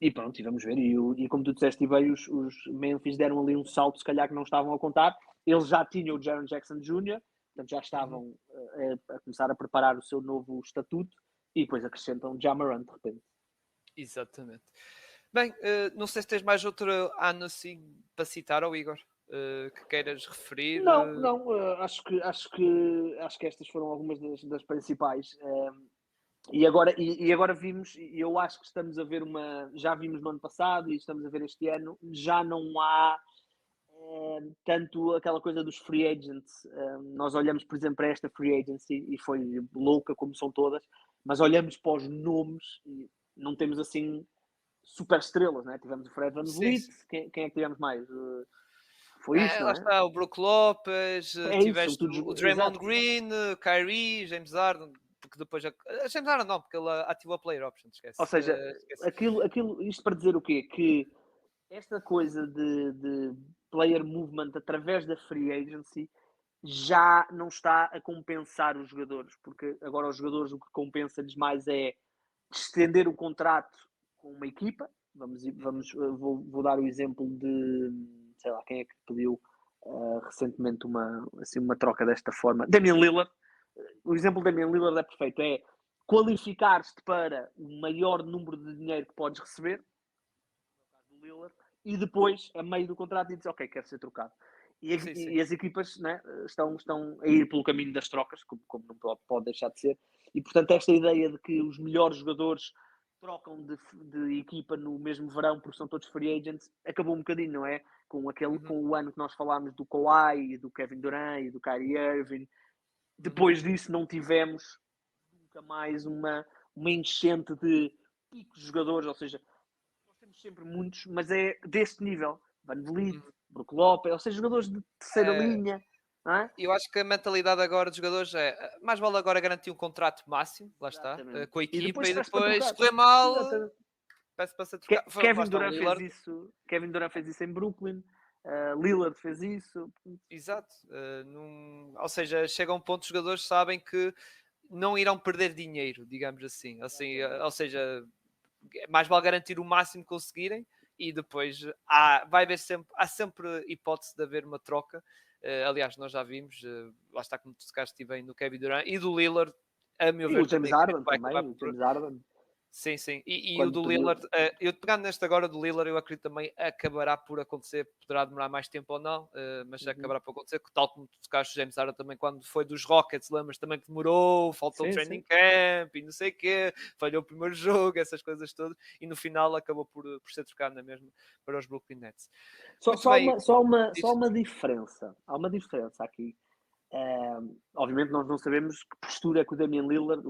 E pronto, e vamos ver. E como tu disseste, veio os Memphis deram ali um salto, se calhar que não estavam a contar. Eles já tinham o Jaren Jackson Jr., portanto já estavam a começar a preparar o seu novo estatuto e depois acrescentam o Ja Morant de repente. Exatamente. Bem, não sei se tens mais outro ano assim para citar ao Igor que queiras referir. Não, acho que estas foram algumas das principais. E agora vimos, e eu acho que estamos a ver já vimos no ano passado e estamos a ver este ano, já não há tanto aquela coisa dos free agents. Nós olhamos, por exemplo, para esta free agency e foi louca, como são todas, mas olhamos para os nomes e não temos assim super estrelas, né? Tivemos o Fred Sim, VanVleet, sim. quem é que tivemos mais? Foi isso, não Lá é? está o Brook Lopes, É isso, são tiveste todos. o Draymond Exato. Green, Kyrie, James Harden, porque depois James Harden não, porque ele ativou a player option, Ou esquece. seja, Esquece. isto para dizer o quê? Que esta coisa de player movement através da free agency já não está a compensar os jogadores, porque agora os jogadores o que compensa-lhes mais é estender o contrato com uma equipa. Vou dar o exemplo de, sei lá, quem é que pediu recentemente uma troca desta forma? Damian Lillard. O exemplo da Damian Lillard é perfeito. É qualificar-te para o maior número de dinheiro que podes receber, no caso do Lillard, e depois, a meio do contrato, dizes, ok, quero ser trocado. Sim, sim. E as equipas, né, estão a ir pelo caminho das trocas, como não pode deixar de ser. E, portanto, esta ideia de que os melhores jogadores trocam de equipa no mesmo verão porque são todos free agents, acabou um bocadinho, não é? Uhum. Com o ano que nós falámos do Kawhi, do Kevin Durant e do Kyrie Irving. Uhum. Depois disso não tivemos nunca mais uma enchente de picos de jogadores, ou seja, nós temos sempre muitos, mas é deste nível. VanVleet, Uhum. Brook Lopez, ou seja, jogadores de terceira É, linha, não é? eu acho que a mentalidade agora dos jogadores é mais vale agora garantir um contrato máximo, lá está, Exatamente. com a E equipa depois e peço para depois se trocar. correr mal, Exatamente. peço para ser trocado. Lá Kevin está o Durant fez Lillard. isso. Kevin Durant fez isso em Brooklyn. Lillard fez isso. Exato. Ou seja, chega a um ponto que os jogadores sabem que não irão perder dinheiro, digamos assim. Ou seja, mais vale garantir o máximo que conseguirem e depois há sempre hipótese de haver uma troca. Aliás, nós já vimos, lá está como tu tocaste bem no Kevin Durant e do Lillard, a meu E o ver, James também acredito Harden que vai acabar também. O por. James Harden, Sim, sim. E o quando do pediu. Lillard, eu pegando neste agora do Lillard, eu acredito também acabará por acontecer, poderá demorar mais tempo ou não, mas Uhum. acabará por acontecer, tal como tu tocaste o James Harden também quando foi dos Rockets, lembras também que demorou, faltou Sim, training sim. camp e não sei o quê, falhou o primeiro jogo, essas coisas todas, e no final acabou por ser trocado na mesma para os Brooklyn Nets. Só, Muito só, bem, uma, só, uma, só diz. uma diferença. Há uma diferença aqui. Obviamente nós não sabemos que postura é que o Damian Lillard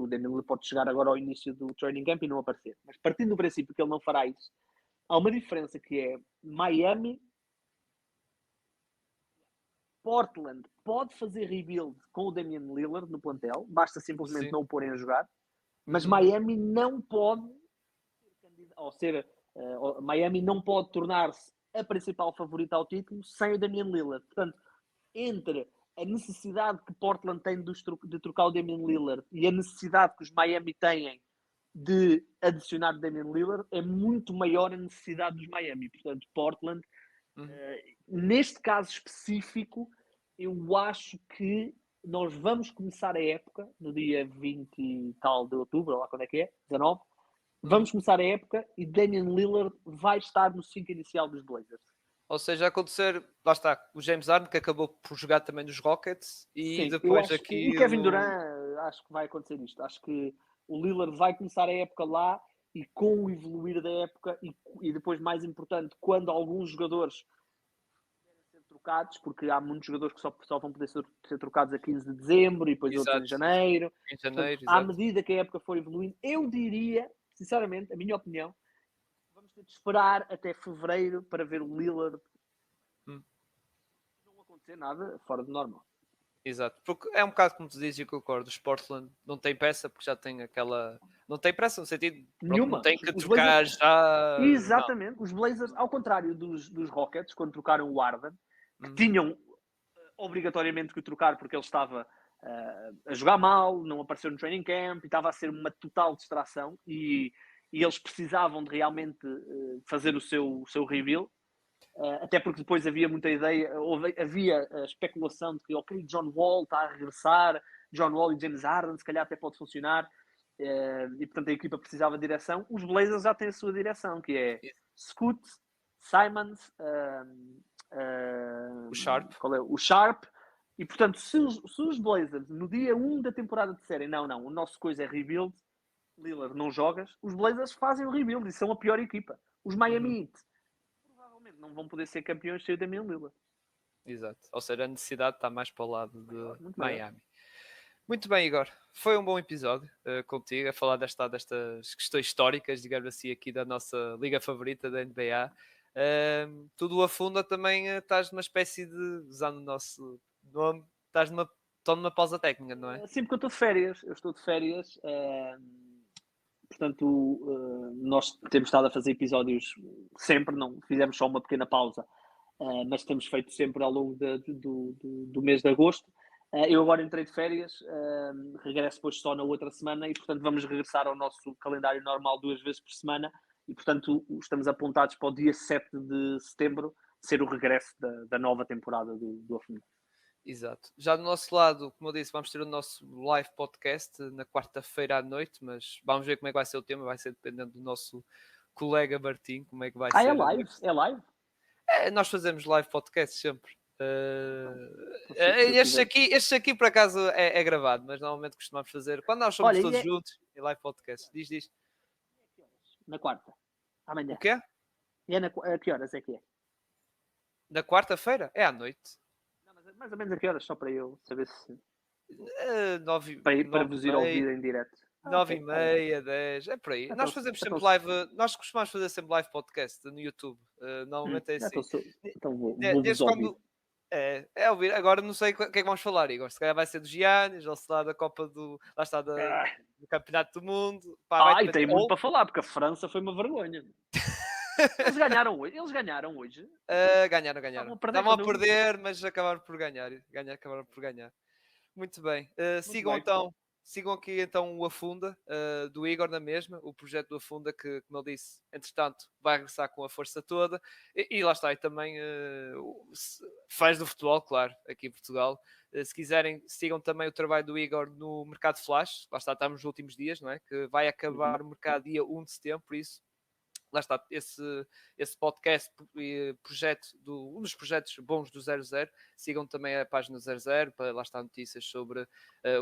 pode chegar agora ao início do training camp e não aparecer. Mas partindo do princípio que ele não fará isso, há uma diferença que é Miami, Portland pode fazer rebuild com o Damian Lillard no plantel, basta simplesmente Sim. não o porem a jogar, mas Uhum. Miami não pode Miami não pode tornar-se a principal favorita ao título sem o Damian Lillard. Portanto, entre a necessidade que Portland tem de trocar o Damian Lillard e a necessidade que os Miami têm de adicionar o Damian Lillard, é muito maior a necessidade dos Miami. Portanto, Portland, Uhum. neste caso específico, eu acho que nós vamos começar a época no dia 20 e tal de outubro, lá quando é que é? 19. Uhum. Vamos começar a época e Damian Lillard vai estar no 5 inicial dos Blazers. Ou seja, acontecer, lá está, o James Harden que acabou por jogar também nos Rockets e Sim, eu depois acho que. E aqui Kevin Durant, acho que vai acontecer isto. Acho que o Lillard vai começar a época lá e com o evoluir da época e depois, mais importante, quando alguns jogadores trocados, porque há muitos jogadores que só vão poder ser trocados a 15 de dezembro e depois outros em janeiro. Em janeiro, Portanto, à exato. medida que a época for evoluindo, eu diria, sinceramente, a minha opinião, vamos ter de esperar até fevereiro para ver o Lillard. Hum. Não acontecer nada fora do normal. Exato, porque é um bocado como tu dizes e eu concordo, os Portland não tem pressa porque já tem aquela... Não tem pressa no sentido, pronto, Nenhuma. não tem que Os trocar Blazers, já... exatamente. Os Blazers, ao contrário dos Rockets, quando trocaram o Harden, que tinham obrigatoriamente que o trocar porque ele estava a jogar mal, não apareceu no training camp e estava a ser uma total distração e eles precisavam de realmente fazer o seu rebuild. Até porque depois havia muita ideia, havia a especulação de que ok, John Wall está a regressar, John Wall e James Harden se calhar até pode funcionar, e portanto a equipa precisava de direção. Os Blazers já têm a sua direção, que é Scoot, Simons, O Sharp. qual é? O Sharp, e portanto se os Blazers no dia 1 da temporada disserem não, o nosso coisa é rebuild, Lillard não jogas, os Blazers fazem o rebuild e são a pior equipa. Os Miami Heat provavelmente não vão poder ser campeões sem o Damian Lillard. Exato. Ou seja, a necessidade está mais para o lado de Muito Miami. Muito bem, Igor. Foi um bom episódio contigo, a falar destas questões históricas, digamos assim, aqui da nossa liga favorita da NBA. Tudo afunda também, estás numa espécie de, usando o nosso nome, estão numa pausa técnica, não é? Sim, porque eu estou de férias, portanto, nós temos estado a fazer episódios sempre, não fizemos só uma pequena pausa, mas temos feito sempre ao longo do mês de agosto. Eu agora entrei de férias, regresso depois só na outra semana e, portanto, vamos regressar ao nosso calendário normal 2 vezes por semana e, portanto, estamos apontados para o dia 7 de setembro ser o regresso da nova temporada do Afunda. Exato. Já do nosso lado, como eu disse, vamos ter o nosso live podcast na quarta-feira à noite, mas vamos ver como é que vai ser o tema, vai ser dependendo do nosso colega Martim, como é que vai ser. É live? É live? Nós fazemos live podcast sempre. Estes aqui por acaso é gravado, mas normalmente costumamos fazer quando nós somos todos juntos em live podcast. Diz. Na quarta. Amanhã. O quê? E a que horas é que é? Na quarta-feira? É à noite. Não, mas mais ou menos a que horas, só para eu saber se. 9, para vos ir ouvir em direto. 9h30, 10, é por aí. Então, nós fazemos sempre live, nós costumamos fazer sempre live podcast no YouTube. Normalmente é assim. Então vou Desde ouvir. quando. É ouvir. Agora não sei o que é que vamos falar, Igor. Se calhar vai ser do Giannis, ou se lá da Copa do. Lá está do Campeonato do Mundo. E tem muito para falar, porque a França foi uma vergonha. Eles ganharam hoje. Ganharam. Estavam a perder, mas acabaram por ganhar. Acabaram por ganhar. Muito bem. Sigam aqui então o Afunda, do Igor na mesma, o projeto do Afunda que, como eu disse, entretanto vai regressar com a força toda. E lá está, e também fãs do futebol, claro, aqui em Portugal. Se quiserem, sigam também o trabalho do Igor no Mercado Flash. Lá está, estamos nos últimos dias, não é? Que vai acabar o mercado dia 1 de setembro, por isso lá está, esse podcast e projeto, um dos projetos bons do 00, sigam também a página 00, para lá estar notícias sobre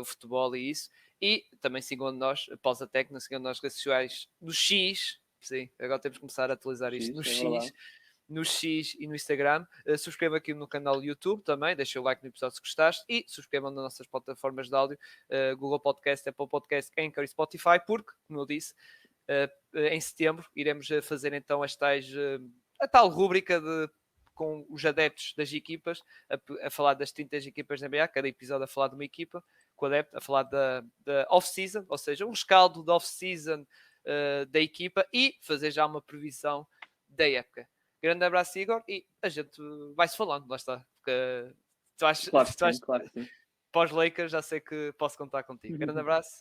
o futebol e isso, e também sigam nós, Pausa Técnica, sigam nas redes sociais, no X, sim, agora temos que começar a atualizar isto, no X e no Instagram. Subscrevam aqui no canal do YouTube também, deixem o like no episódio se gostaste e subscrevam nas nossas plataformas de áudio, Google Podcast, Apple Podcast, Anchor e Spotify, porque, como eu disse, em setembro iremos fazer então a tal rúbrica com os adeptos das equipas, a falar das 30 equipas da NBA, cada episódio a falar de uma equipa, com o adepto a falar da off-season, ou seja, um rescaldo da off-season da equipa e fazer já uma previsão da época. Grande abraço, Igor, e a gente vai-se falando, lá está, porque claro que sim. Pós-Lakers já sei que posso contar contigo. Grande abraço.